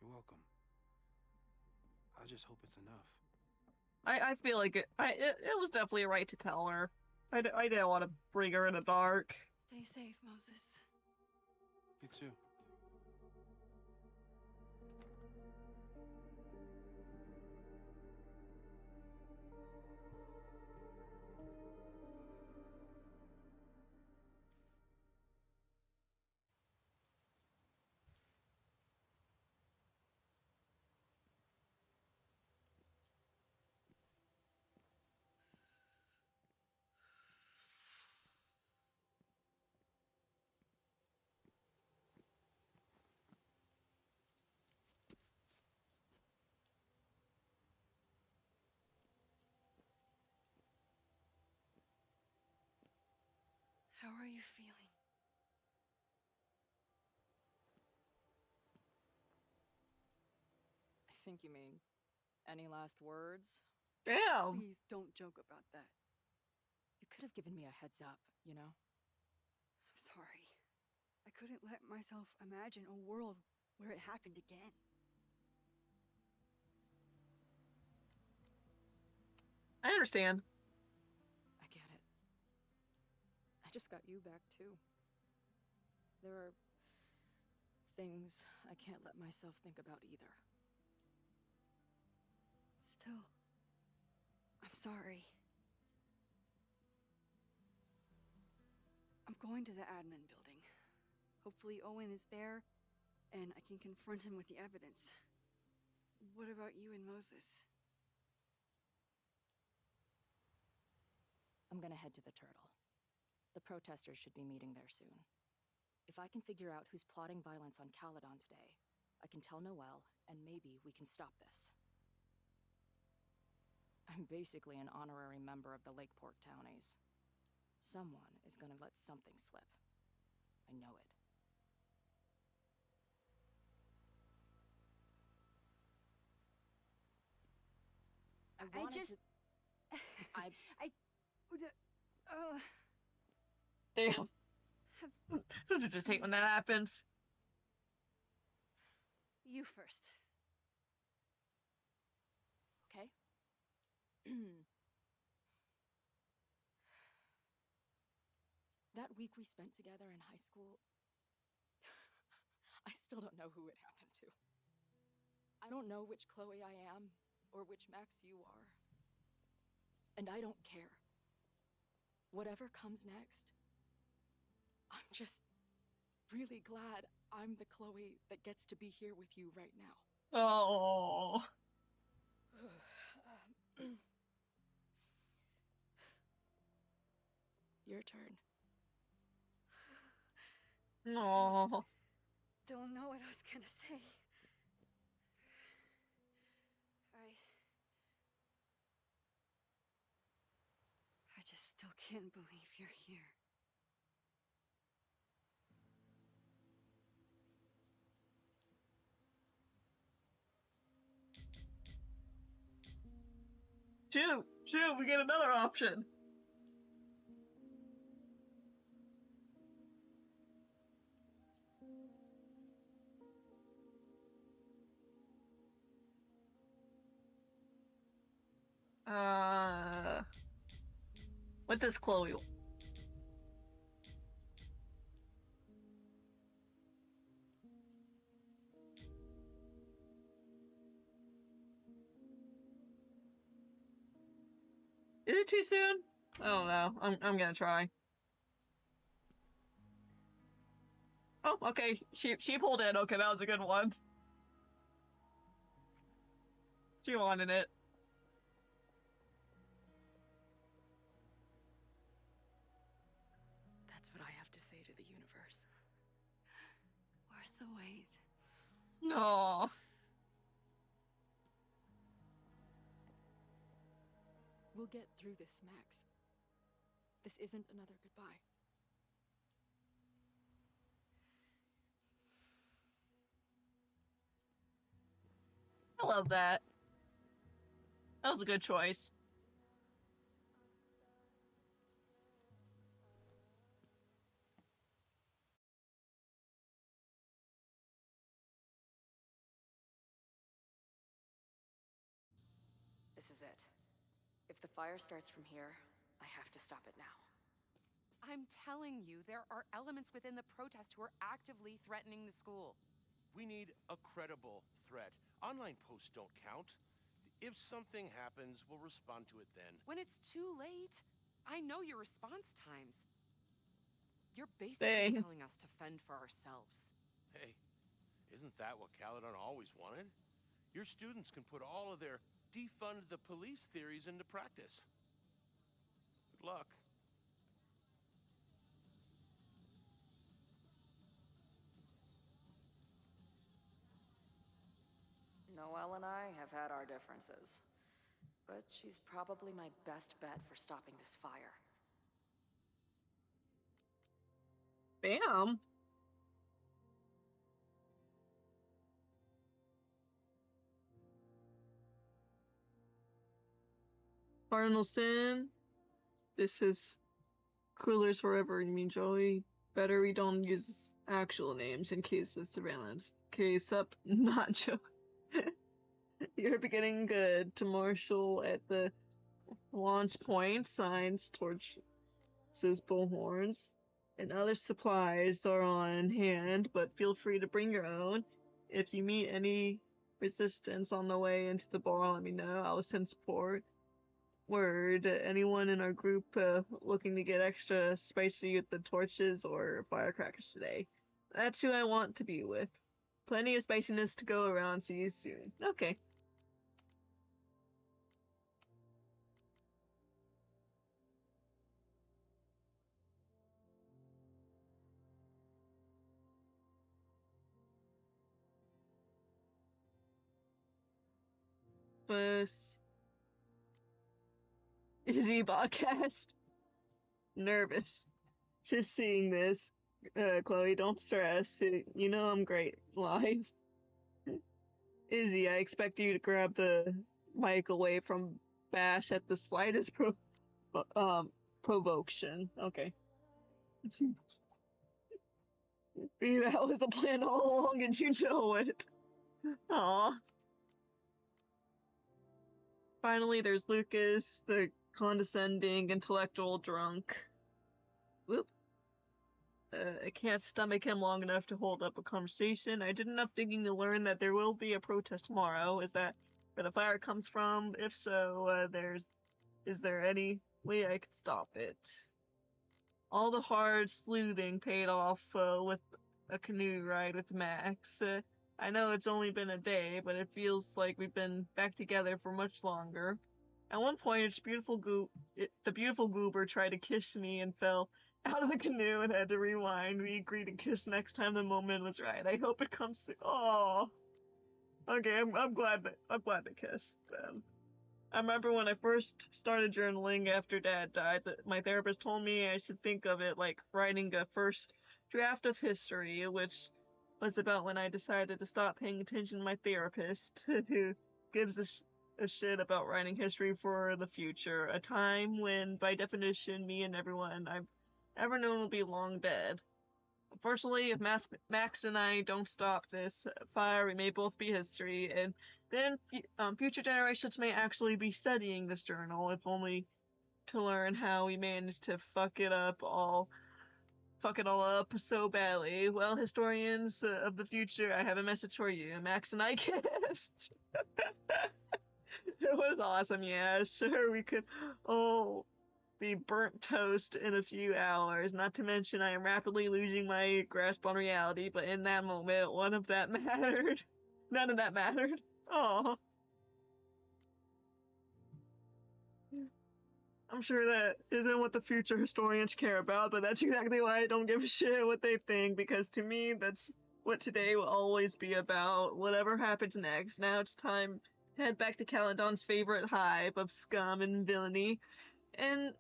You're welcome. I just hope it's enough. I feel like it was definitely right to tell her. I didn't want to bring her in the dark. Stay safe, Moses. You too. How are you feeling? I think you mean, any last words? Damn. Please don't joke about that. You could have given me a heads up, you know? I'm sorry. I couldn't let myself imagine a world where it happened again. I understand. I get it. I just got you back, too. There are things I can't let myself think about either. Still, I'm sorry. I'm going to the admin building. Hopefully Owen is there, and I can confront him with the evidence. What about you and Moses? I'm gonna head to the Turtle. The protesters should be meeting there soon. If I can figure out who's plotting violence on Caledon today, I can tell Noelle, and maybe we can stop this. I'm basically an honorary member of the Lakeport Townies. Someone is gonna let something slip. I know it. Damn. Don't you just hate when that happens? You first. Okay? That week we spent together in high school, I still don't know who it happened to. I don't know which Chloe I am, or which Max you are. And I don't care. Whatever comes next, I'm just really glad I'm the Chloe that gets to be here with you right now. Oh. Your turn. No. Don't know what I was gonna say. I just still can't believe you're here. Shoot, we get another option. What does Chloe want? Is it too soon? I don't know. I'm gonna try. Oh, okay. She pulled in. Okay, that was a good one. She wanted it. That's what I have to say to the universe. Worth the wait. No. We'll get through this, Max. This isn't another goodbye. I love that. That was a good choice. This is it. If the fire starts from here, I have to stop it now. I'm telling you, there are elements within the protest who are actively threatening the school. We need a credible threat. Online posts don't count. If something happens, we'll respond to it then. When it's too late, I know your response times. You're basically telling us to fend for ourselves. Hey, isn't that what Caledon always wanted? Your students can put all of their defund the police theories into practice. Good luck. Noelle and I have had our differences, but she's probably my best bet for stopping this fire. Bam. Cardinal Sin. This is Coolers Forever. You mean Joey? Better we don't use actual names in case of surveillance. Case up, not Joey. You're beginning good to Marshall at the launch point. Signs, torches, bullhorns, and other supplies are on hand, but feel free to bring your own. If you meet any resistance on the way into the bar, let me know. I will send support. Word, anyone in our group looking to get extra spicy with the torches or firecrackers today? That's who I want to be with. Plenty of spiciness to go around. See you soon. Okay. First, Izzy podcast. Nervous. Just seeing this. Chloe, don't stress. You know I'm great live. Izzy, I expect you to grab the mic away from Bash at the slightest provocation. Okay. That was a plan all along and you know it. Aw. Finally, there's Lucas, the condescending intellectual drunk. Whoop. I can't stomach him long enough to hold up a conversation. I did enough digging to learn that there will be a protest tomorrow. Is that where the fire comes from? If so, is there any way I could stop it? All the hard sleuthing paid off with a canoe ride with Max. I know it's only been a day, but it feels like we've been back together for much longer. At one point, the beautiful goober tried to kiss me and fell out of the canoe and had to rewind. We agreed to kiss next time the moment was right. I hope it comes soon. Oh, okay. I'm glad to kiss then. I remember when I first started journaling after Dad died, that my therapist told me I should think of it like writing a first draft of history, which was about when I decided to stop paying attention to my therapist, who gives a shit about writing history for the future, a time when, by definition, me and everyone I've ever known will be long dead. Unfortunately, if Max and I don't stop this fire, we may both be history, and then future generations may actually be studying this journal, if only to learn how we managed to fuck it all up so badly. Well, historians of the future, I have a message for you. Max and I kissed. It was awesome, yeah. Sure, we could all be burnt toast in a few hours. Not to mention, I am rapidly losing my grasp on reality, but in that moment, none of that mattered. None of that mattered. Oh. I'm sure that isn't what the future historians care about, but that's exactly why I don't give a shit what they think, because to me, that's what today will always be about. Whatever happens next. Now it's time to head back to Caledon's favorite hive of scum and villainy, and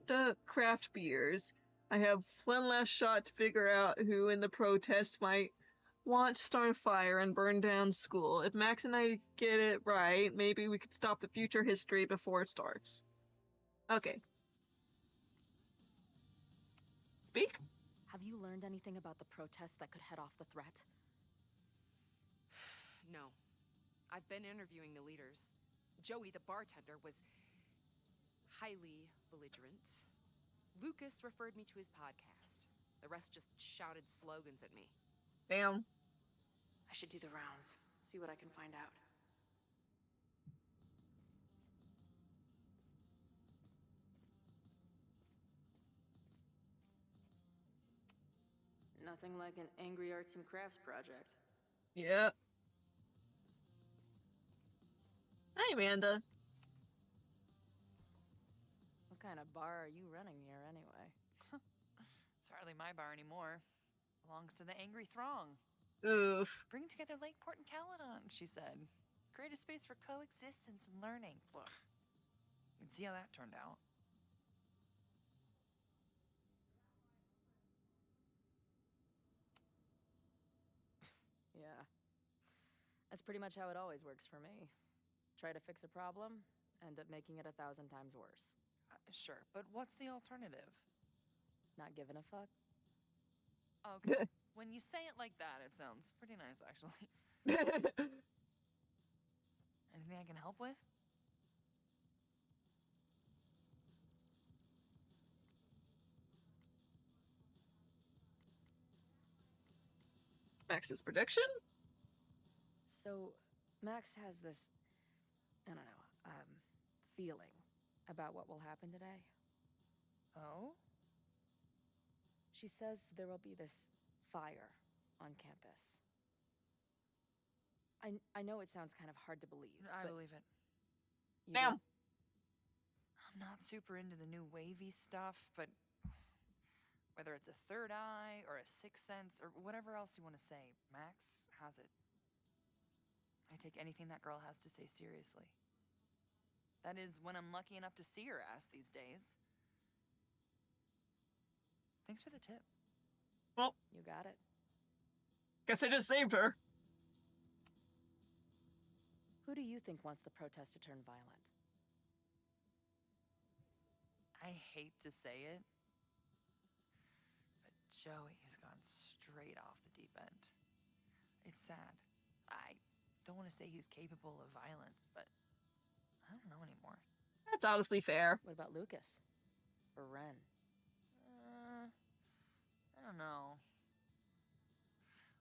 craft beers. I have one last shot to figure out who in the protest might want to start a fire and burn down school. If Max and I get it right, maybe we could stop the future history before it starts. Okay. Speak? Have you learned anything about the protest that could head off the threat? No. I've been interviewing the leaders. Joey, the bartender, was highly belligerent. Lucas referred me to his podcast. The rest just shouted slogans at me. Damn. I should do the rounds, see what I can find out. Nothing like an angry arts and crafts project. Yep. Hi, Amanda. What kind of bar are you running here anyway? It's hardly my bar anymore. Belongs to the Angry Throng. Oof. Bring together Lakeport and Caledon, she said. Create a space for coexistence and learning. Ugh. You can see how that turned out. Yeah. That's pretty much how it always works for me. Try to fix a problem, end up making it 1,000 times worse. Sure, but what's the alternative? Not giving a fuck? Okay. When you say it like that, it sounds pretty nice, actually. Anything I can help with? Max's prediction? So, Max has this, I don't know, feeling about what will happen today. Oh? She says there will be this fire on campus. I know it sounds kind of hard to believe. I but believe it. you Damn. do- I'm not super into the new wavy stuff, but whether it's a third eye or a sixth sense or whatever else you want to say, Max has it. I take anything that girl has to say seriously. That is, when I'm lucky enough to see her ass these days. Thanks for the tip. Well, You got it. guess I just saved her. Who do you think wants the protest to turn violent? I hate to say it, but Joey has gone straight off the deep end. It's sad. I don't want to say he's capable of violence, but I don't know anymore. That's honestly fair. What about Lucas? Or Ren? I don't know.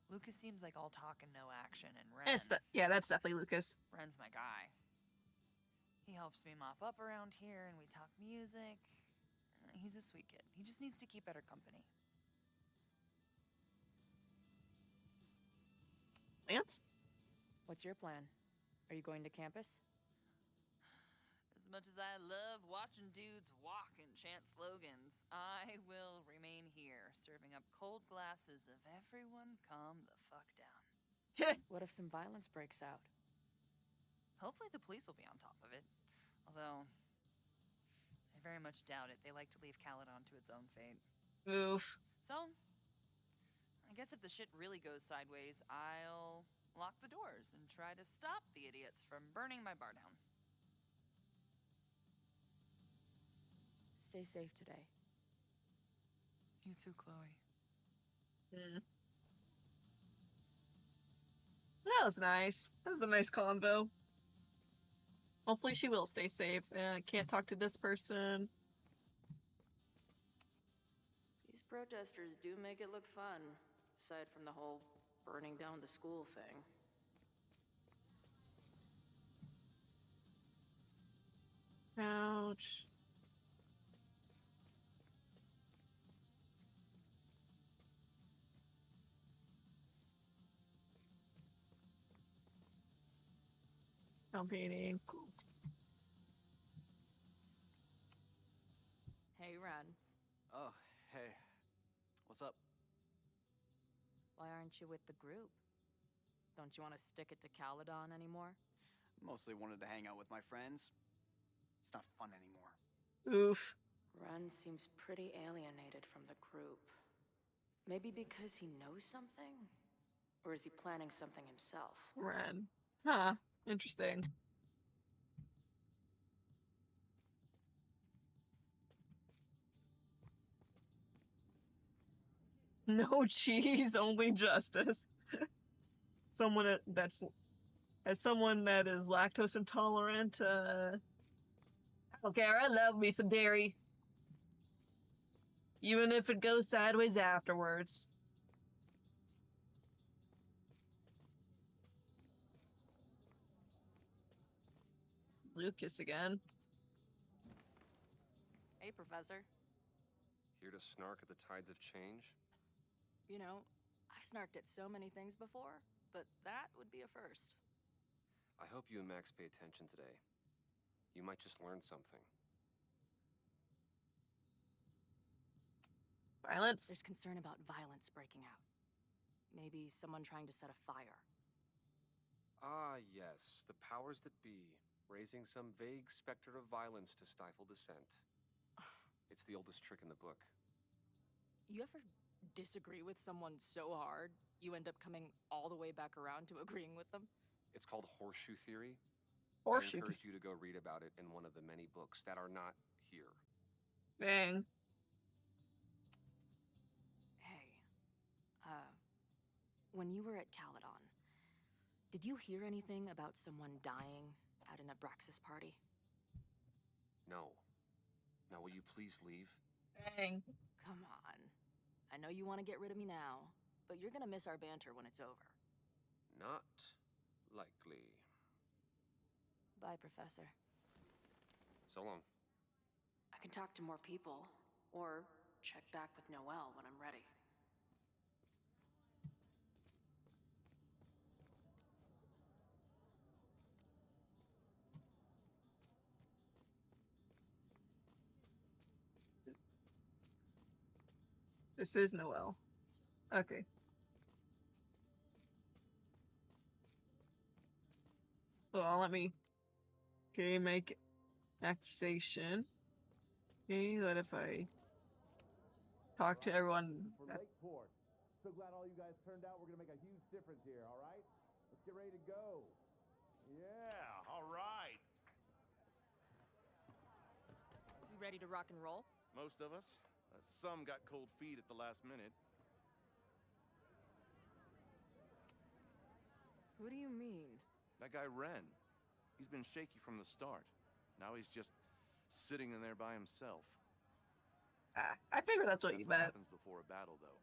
Lucas seems like all talk and no action, and Yeah, that's definitely Lucas. Ren's my guy. He helps me mop up around here, and we talk music. He's a sweet kid. He just needs to keep better company. Lance? What's your plan? Are you going to campus? As much as I love watching dudes walk and chant slogans, I will remain here, serving up cold glasses of everyone calm the fuck down. What if some violence breaks out? Hopefully the police will be on top of it. Although, I very much doubt it. They like to leave Caledon to its own fate. Oof. So, I guess if the shit really goes sideways, I'll lock the doors and try to stop the idiots from burning my bar down. Stay safe today. You too, Chloe. That was nice. That was a nice convo. Hopefully she will stay safe. I can't talk to this person. These protesters do make it look fun, aside from the whole burning down the school thing. Ouch. Campaigning. Cool. Hey, Ren. Oh, hey. What's up? Why aren't you with the group? Don't you want to stick it to Caledon anymore? Mostly wanted to hang out with my friends. It's not fun anymore. Oof. Ren seems pretty alienated from the group. Maybe because he knows something? Or is he planning something himself? Ren. Huh. Interesting. No cheese, only justice. Someone that's as someone that is lactose intolerant, I don't care. I love me some dairy, even if it goes sideways afterwards. Lucas again. Hey, Professor. Here to snark at the tides of change? You know, I've snarked at so many things before, but that would be a first. I hope you and Max pay attention today. You might just learn something. Violence? There's concern about violence breaking out. Maybe someone trying to set a fire. Ah, yes, the powers that be, raising some vague specter of violence to stifle dissent. It's the oldest trick in the book. You ever disagree with someone so hard, you end up coming all the way back around to agreeing with them? It's called horseshoe theory. Horseshoe. I encourage you to go read about it in one of the many books that are not here. Dang. Hey, when you were at Caledon, did you hear anything about someone dying at an Abraxas party? No. Now will you please leave? Dang. Come on. I know you want to get rid of me now, but you're gonna miss our banter when it's over. Not likely. Bye, Professor. So long. I can talk to more people, or check back with Noelle when I'm ready. This is Noelle. Okay. Well, let me. Okay, make accusation. Okay, what if I talk to everyone? For Lakeport. So glad all you guys turned out. We're gonna make a huge difference here, all right? Let's get ready to go. Yeah, all right. You ready to rock and roll? Most of us. Some got cold feet at the last minute. Who do you mean? That guy Ren. He's been shaky from the start. Now he's just sitting in there by himself. Ah, I figured that's what you What meant. happens before a battle, though.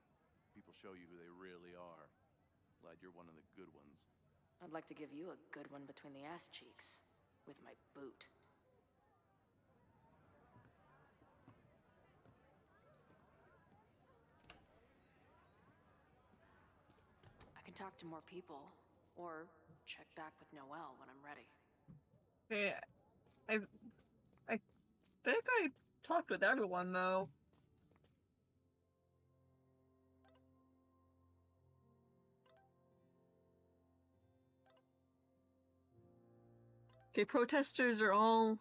People show you who they really are. Glad you're one of the good ones. I'd like to give you a good one between the ass cheeks. With my boot. I can talk to more people, or check back with Noelle when I'm ready. Okay, I think I talked with everyone though. Okay, protesters are all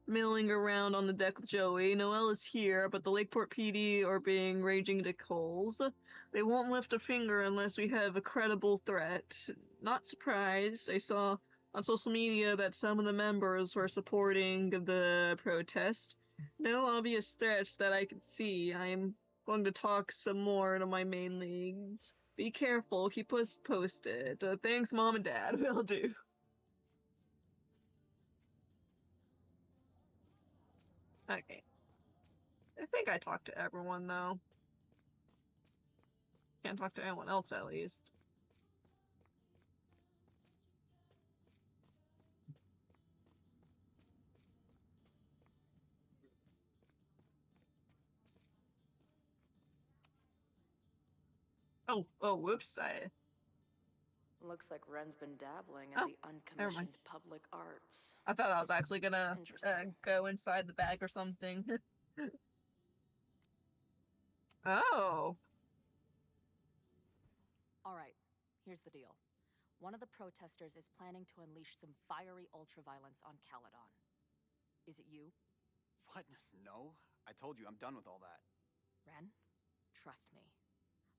milling around on the deck with Joey. Noelle is here, but the Lakeport PD are being raging to coals. They won't lift a finger unless we have a credible threat. Not surprised. I saw on social media that some of the members were supporting the protest. No obvious threats that I could see. I'm going to talk some more to my main leads. Be careful. Keep us posted. Thanks, Mom and Dad. Will do. Okay. I think I talked to everyone, though. Can't talk to anyone else, at least. Oh, whoops. Looks like Ren's been dabbling in Oh, the never mind. uncommissioned public arts. I thought I was actually gonna Interesting. go inside the bag or something. Oh. Alright, here's the deal. One of the protesters is planning to unleash some fiery ultraviolence on Caledon. Is it you? What? No. I told you, I'm done with all that. Ren? Trust me.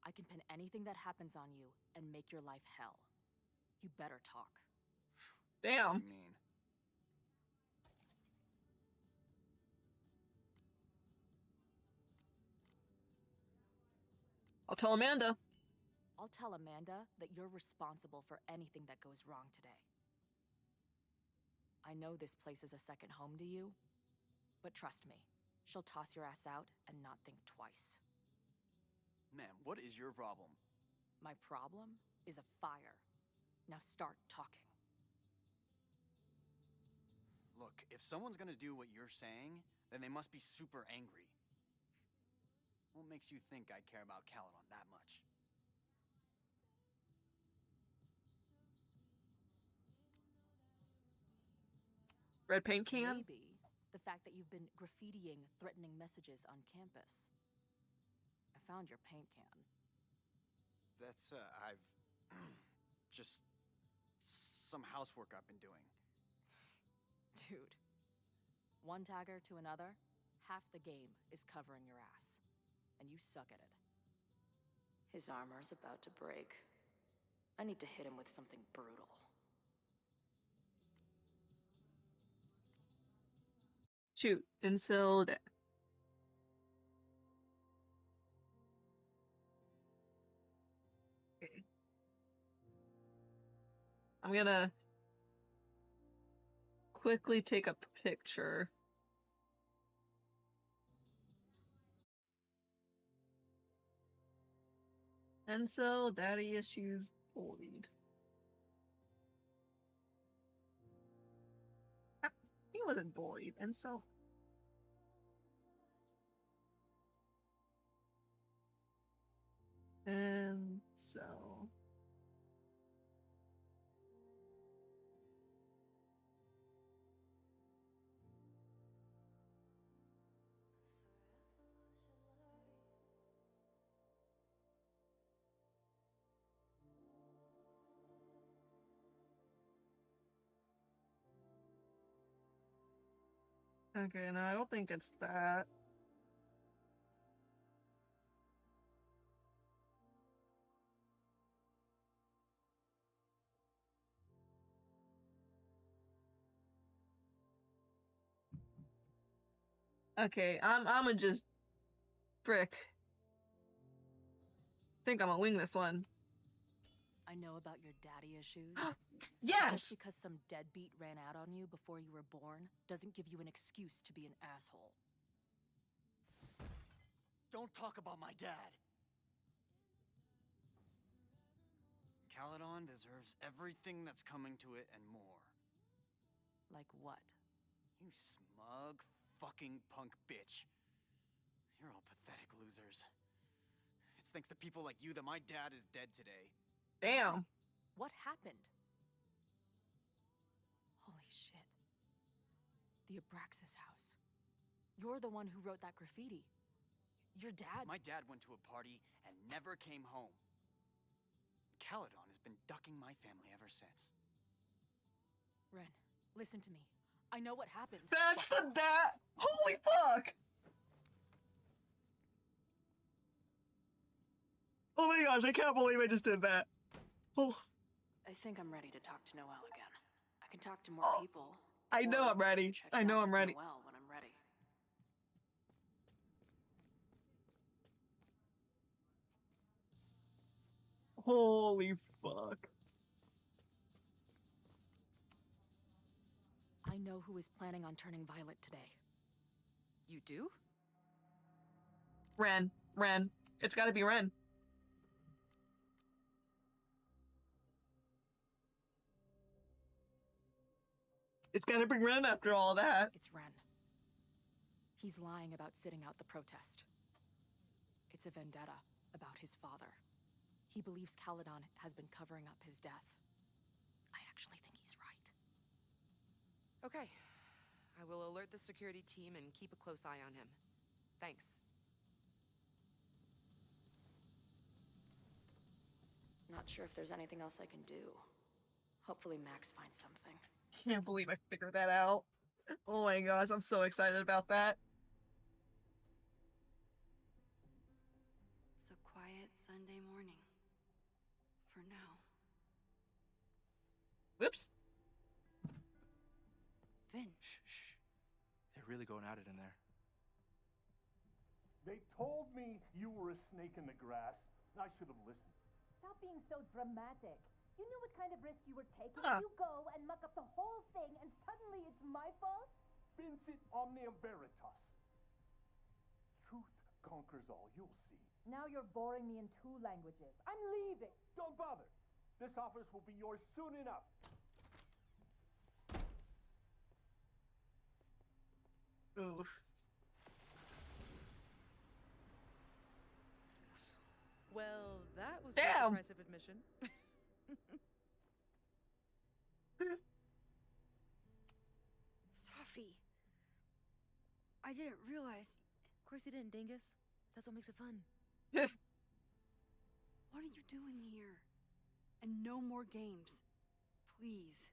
I can pin anything that happens on you and make your life hell. You better talk. Damn. What do you mean? I'll tell Amanda. I'll tell Amanda that you're responsible for anything that goes wrong today. I know this place is a second home to you, but trust me, she'll toss your ass out and not think twice. Man, what is your problem? My problem is a fire. Now start talking. Look, if someone's gonna do what you're saying, then they must be super angry. What makes you think I care about Caledon that much? Red paint can? Maybe the fact that you've been graffitiing threatening messages on campus. I found your paint can. That's, I've... just... some housework I've been doing. Dude. One tagger to another, half the game is covering your ass. And you suck at it. His armor's about to break. I need to hit him with something brutal. Shoot. Incel death. Okay. I'm gonna quickly take a picture. Incel daddy issues bullied. He wasn't bullied, Incel. And so okay, no, I don't think it's that. Okay, I'ma just frick. Think I'm gonna wing this one. I know about your daddy issues. Yes! Just because some deadbeat ran out on you before you were born doesn't give you an excuse to be an asshole. Don't talk about my dad! Caledon deserves everything that's coming to it and more. Like what? You smug, fucking punk bitch. You're all pathetic losers. It's thanks to people like you that my dad is dead today. Damn. What happened? Holy shit. The Abraxas house. You're the one who wrote that graffiti. Your dad... My dad went to a party and never came home. Caledon has been ducking my family ever since. Ren, listen to me. I know what happened. That's the dad! Holy fuck! Oh my gosh, I can't believe I just did that. Oh. I think I'm ready to talk to Noelle again. I can talk to more people. I know or I'm ready. check I it know out I'm with ready. Noelle when I'm ready. Holy fuck. I know who is planning on turning violent today. You do? Ren. It's gotta be Ren. It's gotta be Ren after all that. It's Ren. He's lying about sitting out the protest. It's a vendetta about his father. He believes Caledon has been covering up his death. I actually think he's right. Okay. I will alert the security team and keep a close eye on him. Thanks. Not sure if there's anything else I can do. Hopefully Max finds something. Can't believe I figured that out. Oh my gosh, I'm so excited about that. It's a quiet Sunday morning. For now. Whoops. Vin. Shh. They're really going at it in there. They told me you were a snake in the grass. I should have listened. Stop being so dramatic. You knew what kind of risk you were taking. Huh. You go and muck up the whole thing, and suddenly it's my fault? Vincit omnium veritas. Truth conquers all, you'll see. Now you're boring me in 2 languages. I'm leaving. Don't bother. This office will be yours soon enough. Oof. Well, that was Damn. an impressive admission. Safi. I didn't realize. Of course you didn't, Dingus. That's what makes it fun. What are you doing here? And no more games. Please.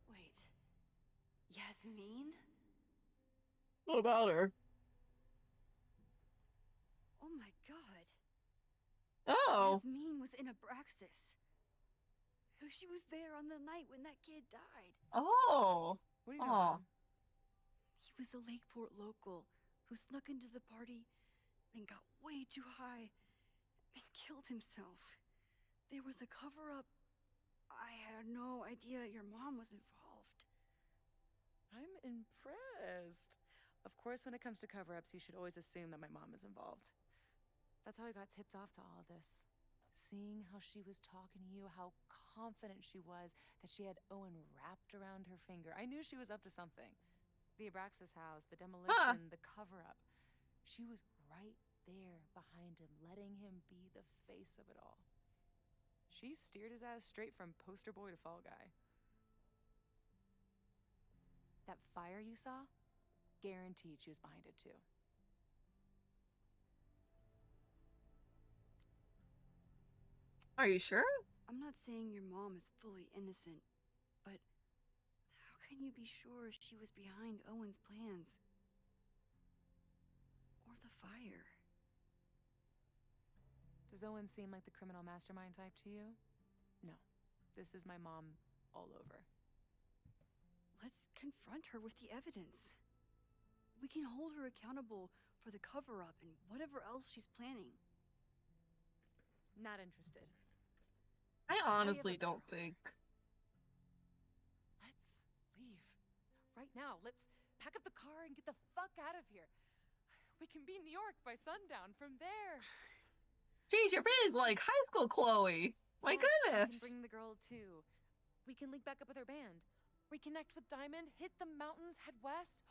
Wait. Yasmin? What about her? Oh my god. Oh. Yasmin was in Abraxas. She was there on the night when that kid died. Oh. What do you know Aw. about him? He was a Lakeport local who snuck into the party, then got way too high, and killed himself. There was a cover-up. I had no idea your mom was involved. I'm impressed. Of course, when it comes to cover-ups, you should always assume that my mom is involved. That's how I got tipped off to all of this. Seeing how she was talking to you, how confident she was that she had Owen wrapped around her finger. I knew she was up to something. The Abraxas house, the demolition, the cover-up. She was right there behind him, letting him be the face of it all. She steered his ass straight from poster boy to fall guy. That fire you saw? Guaranteed she was behind it too. Are you sure? I'm not saying your mom is fully innocent, but how can you be sure she was behind Owen's plans? Or the fire? Does Owen seem like the criminal mastermind type to you? No. This is my mom all over. Let's confront her with the evidence. We can hold her accountable for the cover-up and whatever else she's planning. Not interested. I honestly don't think. Let's leave. Right now. Let's pack up the car and get the fuck out of here. We can be in New York by sundown from there. Jeez, you're big like high school Chloe. My Yes, we goodness. can bring the girl too. We can link back up with our band. Reconnect with Diamond, hit the mountains, head west.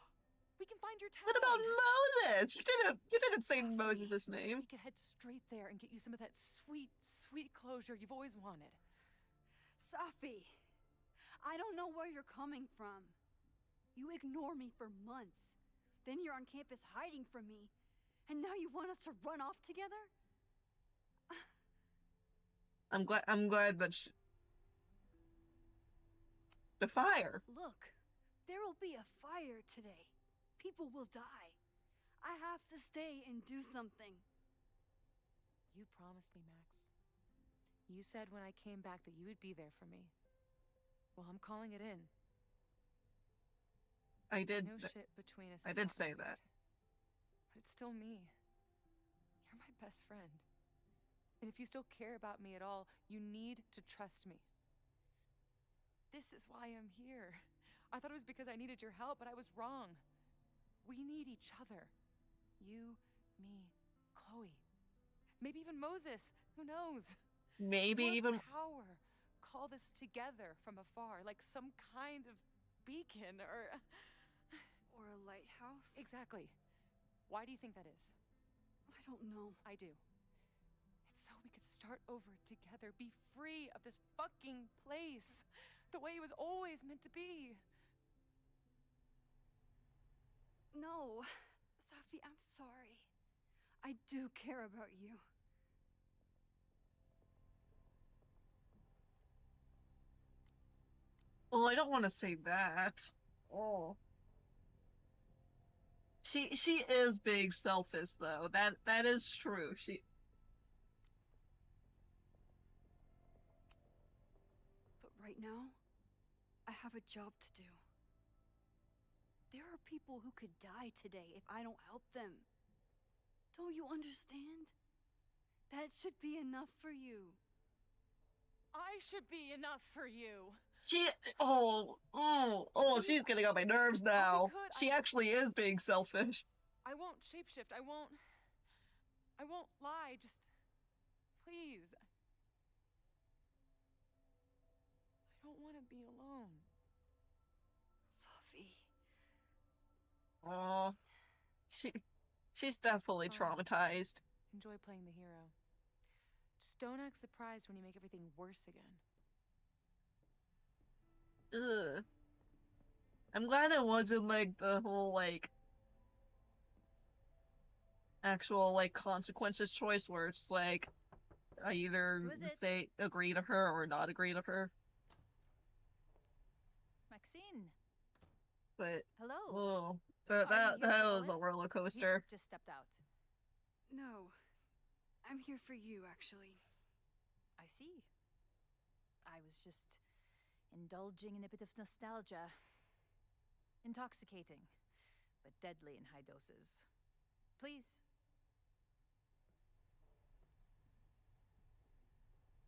We can find your town. What about Moses? You didn't say Moses' name. We could head straight there and get you some of that sweet, sweet closure you've always wanted. Safi, I don't know where you're coming from. You ignore me for months. Then you're on campus hiding from me. And now you want us to run off together? I'm glad that the fire. Look, there will be a fire today. People will die. I have to stay and do something. You promised me, Max. You said when I came back that you would be there for me. Well, I'm calling it in. I did. No shit between us. I is did not say required. that. But it's still me. You're my best friend. And if you still care about me at all, you need to trust me. This is why I'm here. I thought it was because I needed your help, but I was wrong. We need each other. You, me, Chloe. Maybe even Moses. Who knows? Maybe Your even power called us together from afar, like some kind of beacon or Or a lighthouse? Exactly. Why do you think that is? I don't know. I do. It's so we could start over together, be free of this fucking place, the way it was always meant to be. No. Safi, I'm sorry. I do care about you. Well, I don't want to say that. Oh. She is being selfish though. That is true. But right now, I have a job to do. There are people who could die today if I don't help them. Don't you understand? That should be enough for you. I should be enough for you. She's getting on my nerves now. She actually is being selfish. I won't shapeshift. I won't lie. Just please. I don't want to be alone. Safi. Aw. She's definitely traumatized. Enjoy playing the hero. Just don't act surprised when you make everything worse again. Ugh. I'm glad it wasn't like the whole like actual like consequences choice where it's like I either say agree to her or not agree to her. Maxine. But hello. Whoa. That was a roller coaster. Just stepped out. No. I'm here for you, actually. I see. I was just indulging in a bit of nostalgia. Intoxicating, but deadly in high doses. Please.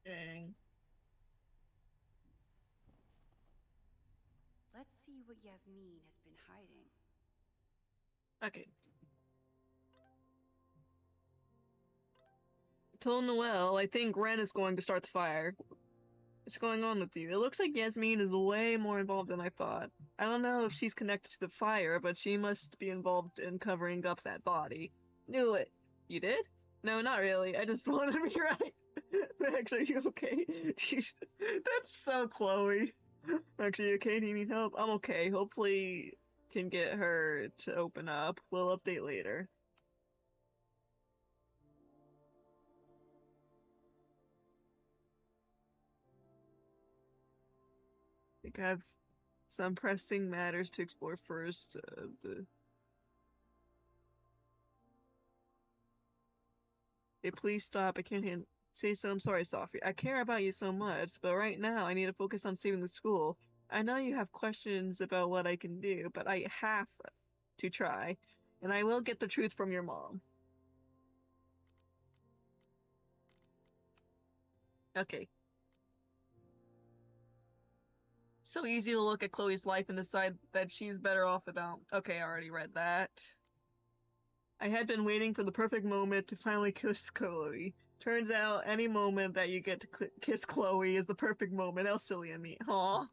Dang. Let's see what Yasmin has been hiding. Okay. Till Noel, I think Ren is going to start the fire. What's going on with you? It looks like Yasmin is way more involved than I thought. I don't know if she's connected to the fire, but she must be involved in covering up that body. Knew it. You did? No, not really. I just wanted to be right. Max, are you okay? That's so Chloe. Max, are you okay? Do you need help? I'm okay. Hopefully can get her to open up. We'll update later. I think I have some pressing matters to explore first. Hey, please stop. I can't say so. I'm sorry, Safi. I care about you so much, but right now I need to focus on saving the school. I know you have questions about what I can do, but I have to try, and I will get the truth from your mom. Okay. So easy to look at Chloe's life and decide that she's better off without. Okay, I already read that. I had been waiting for the perfect moment to finally kiss Chloe. Turns out any moment that you get to kiss Chloe is the perfect moment. How silly of me. Aw.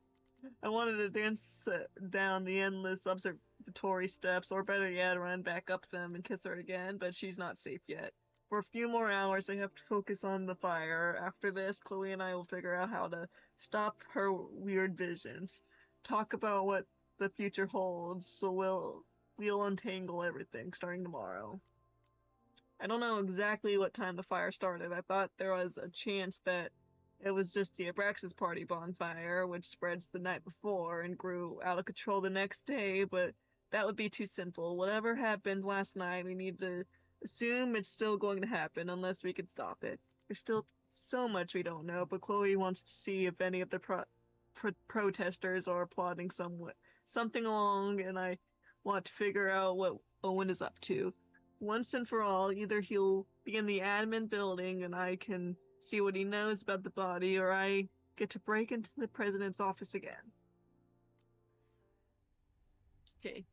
I wanted to dance down the endless observatory steps, or better yet, run back up them and kiss her again, but she's not safe yet. For a few more hours, I have to focus on the fire. After this, Chloe and I will figure out how to stop her weird visions. Talk about what the future holds, so we'll untangle everything starting tomorrow. I don't know exactly what time the fire started. I thought there was a chance that it was just the Abraxas party bonfire, which spreads the night before and grew out of control the next day, but that would be too simple. Whatever happened last night, we need to assume it's still going to happen unless we can stop it. There's still so much we don't know, but Chloe wants to see if any of the protesters are plotting something along, and I want to figure out what Owen is up to. Once and for all, either he'll be in the admin building and I can see what he knows about the body, or I get to break into the president's office again. Okay.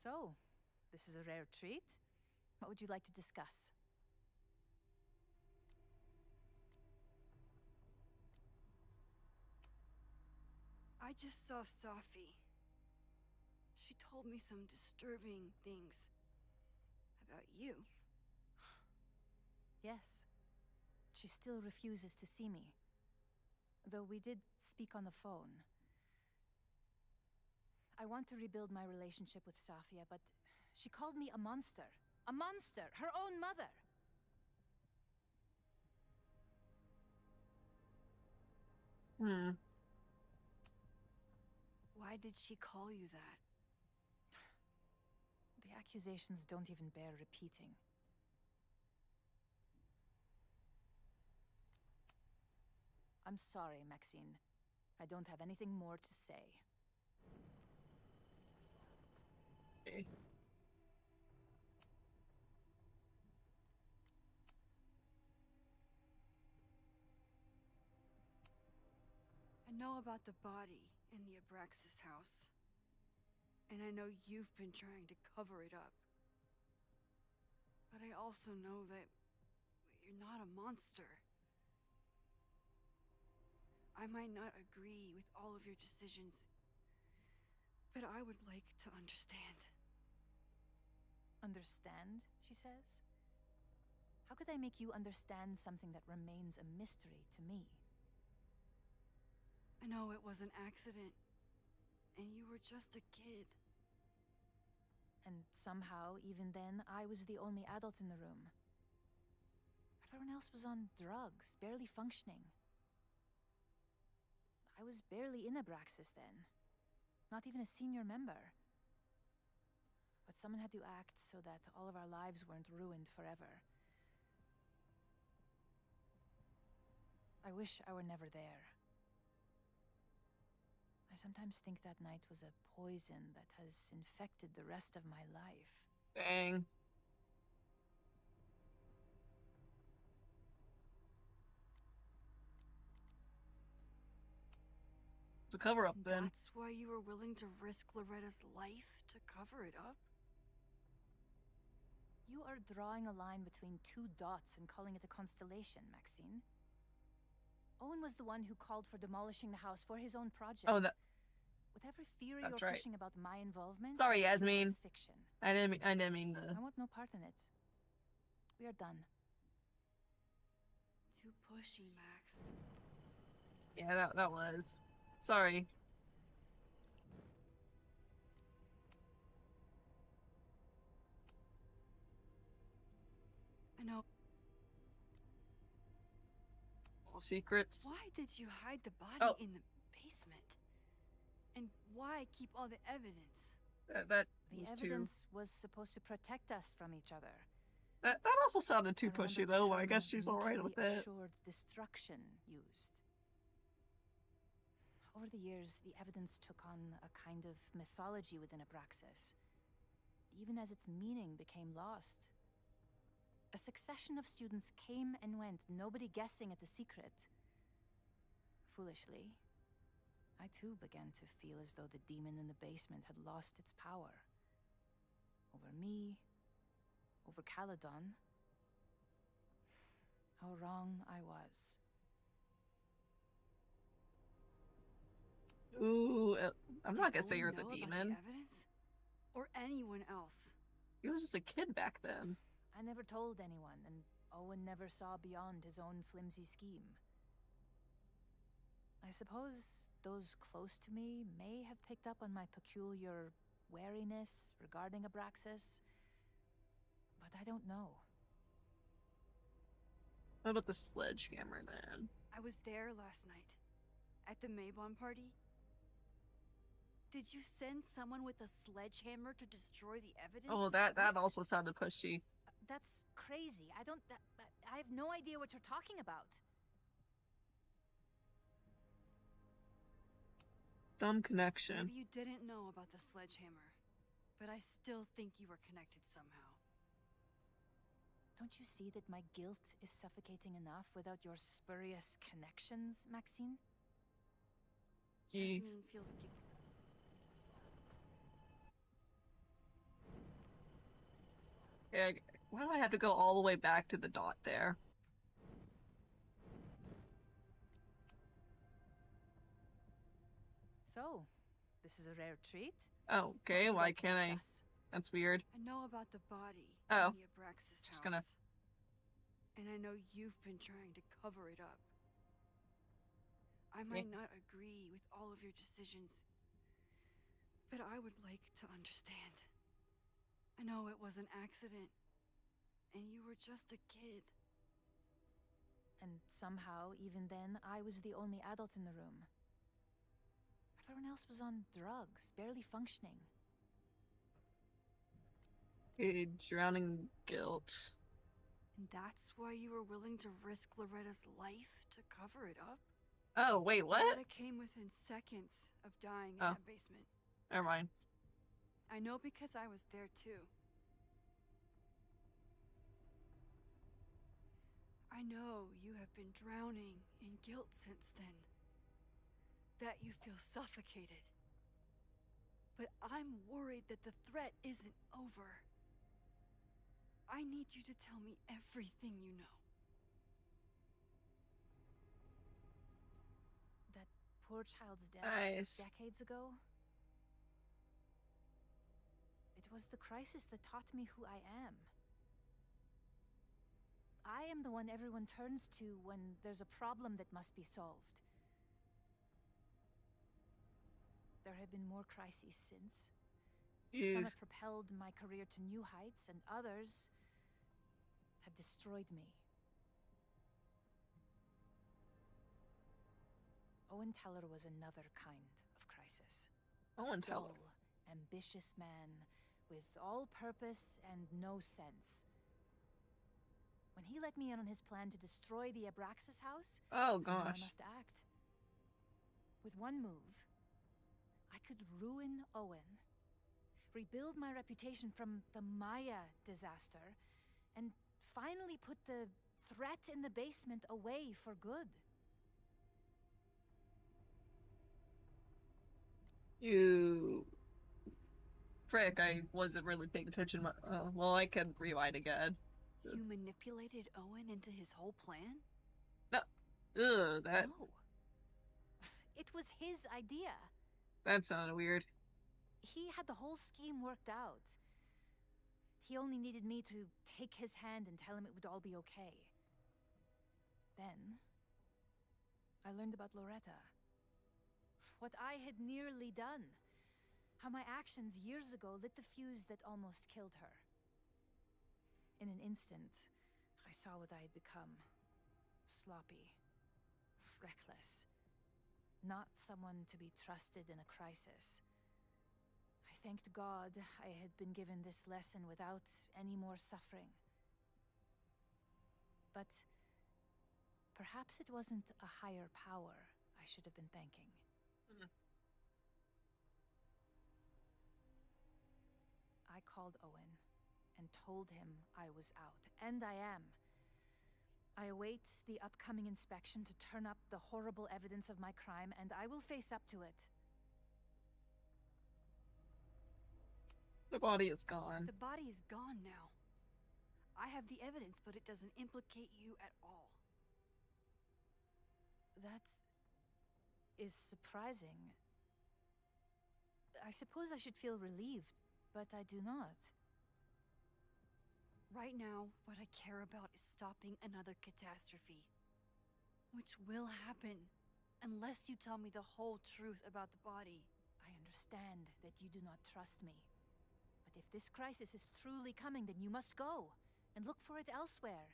So, this is a rare treat. What would you like to discuss? I just saw Safi. She told me some disturbing things about you. Yes. She still refuses to see me. Though we did speak on the phone. I want to rebuild my relationship with Safia, but she called me a monster. A monster! Her own mother! Why did she call you that? The accusations don't even bear repeating. I'm sorry, Maxine. I don't have anything more to say. Okay. I know about the body in the Abraxas house. And I know you've been trying to cover it up. But I also know that you're not a monster. I might not agree with all of your decisions, but I would like to understand. Understand, she says? How could I make you understand something that remains a mystery to me? I know it was an accident, and you were just a kid. And somehow, even then, I was the only adult in the room. Everyone else was on drugs, barely functioning. I was barely in Abraxas then. Not even a senior member. But someone had to act so that all of our lives weren't ruined forever. I wish I were never there. I sometimes think that night was a poison that has infected the rest of my life. Dang. It's a cover-up then. That's why you were willing to risk Loretta's life to cover it up? You are drawing a line between two dots and calling it a constellation, Maxine. Owen was the one who called for demolishing the house for his own project. Oh, that. Whatever theory That's you're right. pushing about my involvement. Sorry, is Yasmin. fiction. I didn't mean to. I want no part in it. We are done. Too pushy, Max. Yeah, that was. Sorry. I know. All secrets. Why did you hide the body Oh. in the basement? And why keep all the evidence? That The was too. evidence was supposed to protect us from each other. That also sounded too I remember pushy the though. I term guess she's all right with mutually that. assured destruction used. Over the years, the evidence took on a kind of mythology within Abraxas, even as its meaning became lost. A succession of students came and went, nobody guessing at the secret. Foolishly, I too began to feel as though the demon in the basement had lost its power. Over me, over Caledon. How wrong I was. Ooh, I'm not gonna Did say Owen you're the know about demon. evidence? Or anyone else? He was just a kid back then. I never told anyone, and Owen never saw beyond his own flimsy scheme. I suppose those close to me may have picked up on my peculiar wariness regarding Abraxas, but I don't know. What about the sledgehammer then? I was there last night. At the Maybon party. Did you send someone with a sledgehammer to destroy the evidence? Oh, that also sounded pushy. That's crazy. I have no idea what you're talking about. Some connection. Maybe you didn't know about the sledgehammer, but I still think you were connected somehow. Don't you see that my guilt is suffocating enough without your spurious connections, Maxine? Yasmin feels guilty. Yeah, why do I have to go all the way back to the dot there? So, this is a rare treat? Oh, okay, why can't I? That's weird. I know about the body Oh, in the Abraxas just house. gonna... And I know you've been trying to cover it up. I might not agree with all of your decisions, but I would like to understand. I know it was an accident, and you were just a kid. And somehow, even then, I was the only adult in the room. Everyone else was on drugs, barely functioning. A drowning guilt. And that's why you were willing to risk Loretta's life to cover it up? Oh, wait, what? Loretta came within seconds of dying in that basement. Never mind. I know because I was there too. I know you have been drowning in guilt since then. That you feel suffocated. But I'm worried that the threat isn't over. I need you to tell me everything you know. That poor child's death decades ago? It was the crisis that taught me who I am. I am the one everyone turns to when there's a problem that must be solved. There have been more crises since. Some have propelled my career to new heights, and others have destroyed me. Owen Teller was another kind of crisis. Owen Teller? Dull, ambitious man with all purpose and no sense. When he let me in on his plan to destroy the Abraxas house, oh I knew I gosh, must act. With one move, I could ruin Owen, rebuild my reputation from the Maya disaster, and finally put the threat in the basement away for good. You... Frick, I wasn't really paying attention. Well, I can rewind again. You manipulated Owen into his whole plan? No. Ugh, that... No. It was his idea. That sounded weird. He had the whole scheme worked out. He only needed me to take his hand and tell him it would all be okay. Then, I learned about Loretta. What I had nearly done. How my actions years ago lit the fuse that almost killed her. In an instant, I saw what I had become. Sloppy. Reckless. Not someone to be trusted in a crisis. I thanked God I had been given this lesson without any more suffering. But perhaps it wasn't a higher power I should have been thanking. I called Owen and told him I was out, and I am. I await the upcoming inspection to turn up the horrible evidence of my crime, and I will face up to it. The body is gone. The body is gone now. I have the evidence, but it doesn't implicate you at all. That is surprising. I suppose I should feel relieved, but I do not. Right now, what I care about is stopping another catastrophe. Which will happen, unless you tell me the whole truth about the body. I understand that you do not trust me. But if this crisis is truly coming, then you must go, and look for it elsewhere.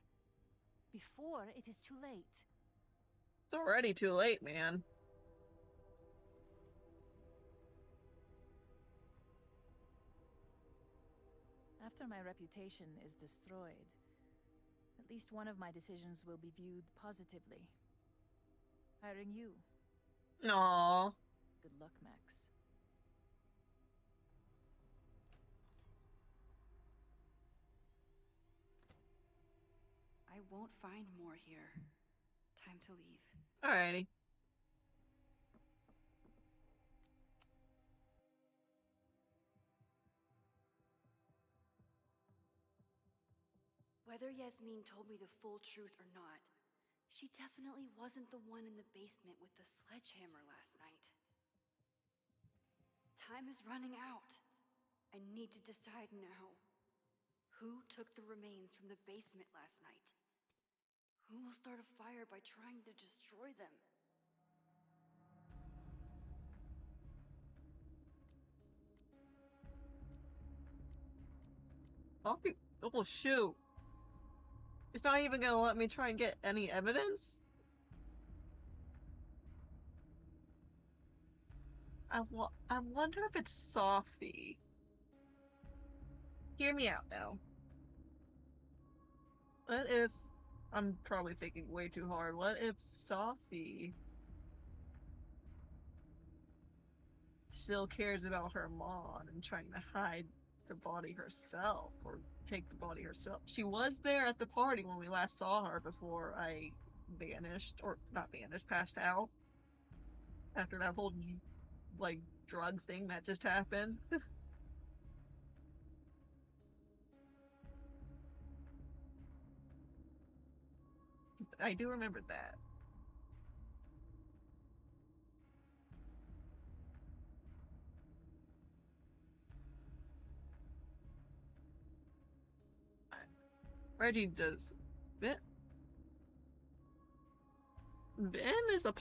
Before it is too late. It's already too late, man. after my reputation is destroyed, at least one of my decisions will be viewed positively. Hiring you. Aww. Good luck, Max. I won't find more here. Time to leave. Alrighty. Whether Yasmin told me the full truth or not, she definitely wasn't the one in the basement with the sledgehammer last night. Time is running out. I need to decide now. Who took the remains from the basement last night? Who will start a fire by trying to destroy them? Oh shoot. It's not even gonna let me try and get any evidence? I wonder if it's Safi. Hear me out now. What if... I'm probably thinking way too hard. What if Safi still cares about her mom and trying to hide the body herself, or take the body herself? She was there at the party when we last saw her before I vanished, or not vanished, passed out. After that whole, like, drug thing that just happened. I do remember that. Reggie does. Vin is a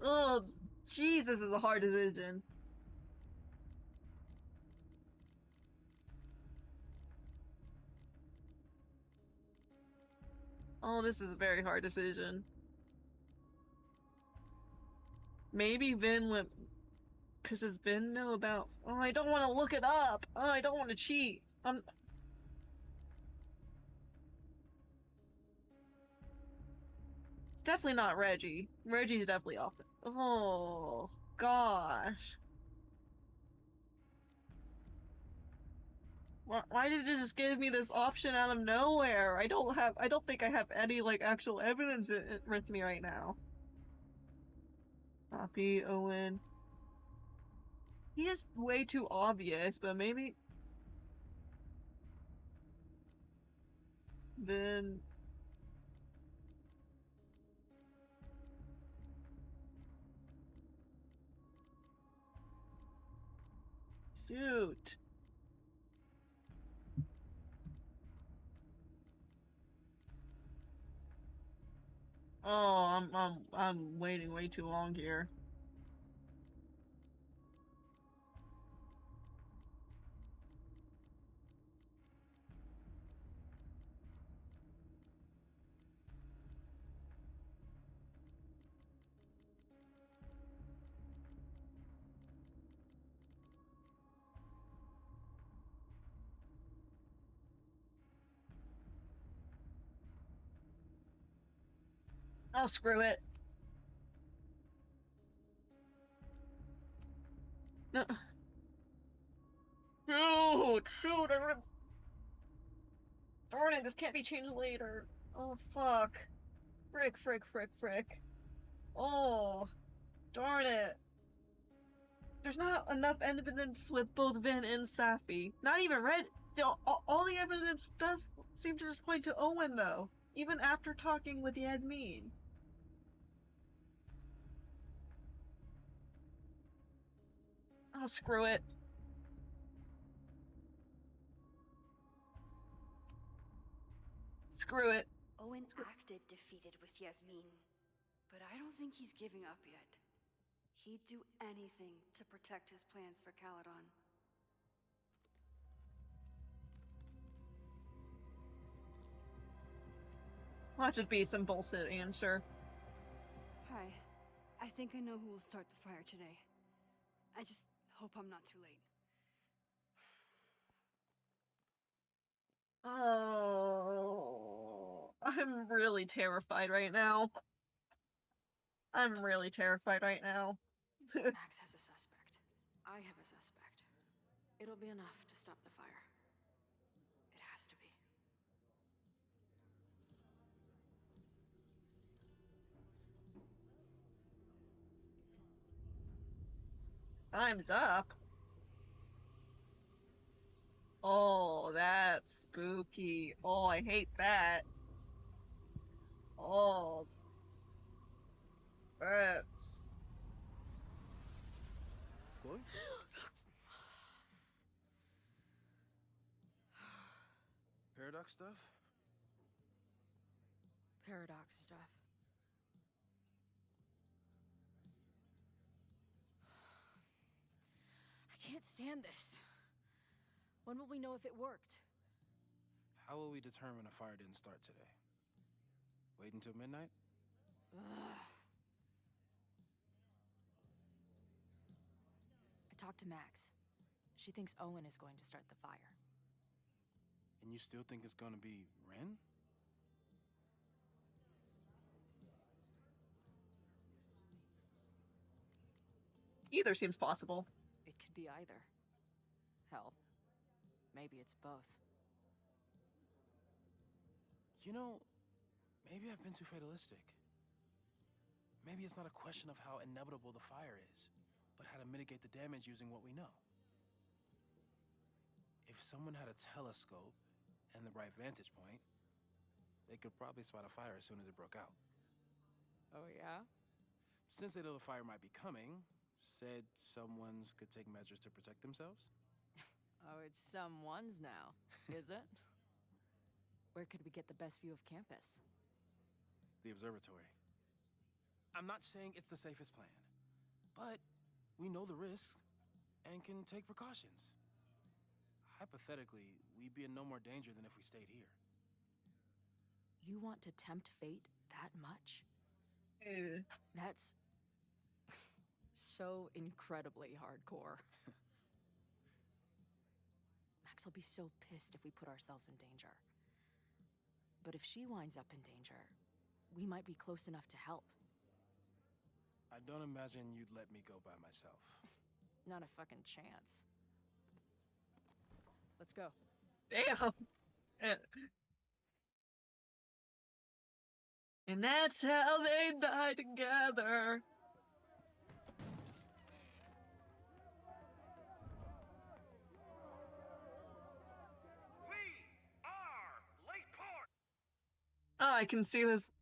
oh, jeez, this is a hard decision. Oh, this is a very hard decision. Maybe Vin went... Because does Vin know about... Oh, I don't want to look it up! Oh, I don't want to cheat! It's definitely not Reggie. Reggie's definitely off. Oh, gosh. Why did it just give me this option out of nowhere? I don't think I have any, like, actual evidence with me right now. Poppy, Owen. He is way too obvious, but maybe... Then... Shoot. Oh, I'm waiting way too long here. Oh, screw it. No. Shoot, darn it, this can't be changed later. Oh, fuck. Frick. Oh, darn it. There's not enough evidence with both Vin and Safi. Not even Red. All the evidence does seem to just point to Owen, though. Even after talking with Yasmin. Oh, screw it. Screw it. Owen acted defeated with Yasmin, but I don't think he's giving up yet. He'd do anything to protect his plans for Caledon. Watch it be some bullshit answer. Hi. I think I know who will start the fire today. I just hope I'm not too late. Oh, I'm really terrified right now. I'm really terrified right now. Max has a suspect. I have a suspect. It'll be enough to stop the fire. It has to be. Time's up. Oh, that's spooky. Oh, I hate that. Oh, that's... Chloe? Paradox stuff? Paradox stuff. I can't stand this. When will we know if it worked? How will we determine a fire didn't start today? Wait until midnight? Ugh. I talked to Max. She thinks Owen is going to start the fire. And you still think it's gonna be Ren? Either seems possible. It could be either. Hell, maybe it's both. You know, maybe I've been too fatalistic. Maybe it's not a question of how inevitable the fire is, but how to mitigate the damage using what we know. If someone had a telescope and the right vantage point, they could probably spot a fire as soon as it broke out. Oh, yeah? Since they know the fire might be coming, said someone's could take measures to protect themselves? Oh, it's someone's now, is it? Where could we get the best view of campus? The observatory. I'm not saying it's the safest plan, but we know the risks and can take precautions. Hypothetically, we'd be in no more danger than if we stayed here. You want to tempt fate that much? That's so incredibly hardcore. Max will be so pissed if we put ourselves in danger. But if she winds up in danger, we might be close enough to help. I don't imagine you'd let me go by myself. Not a fucking chance. Let's go. Damn. And that's how they die together. We are Lakeport! Oh, I can see this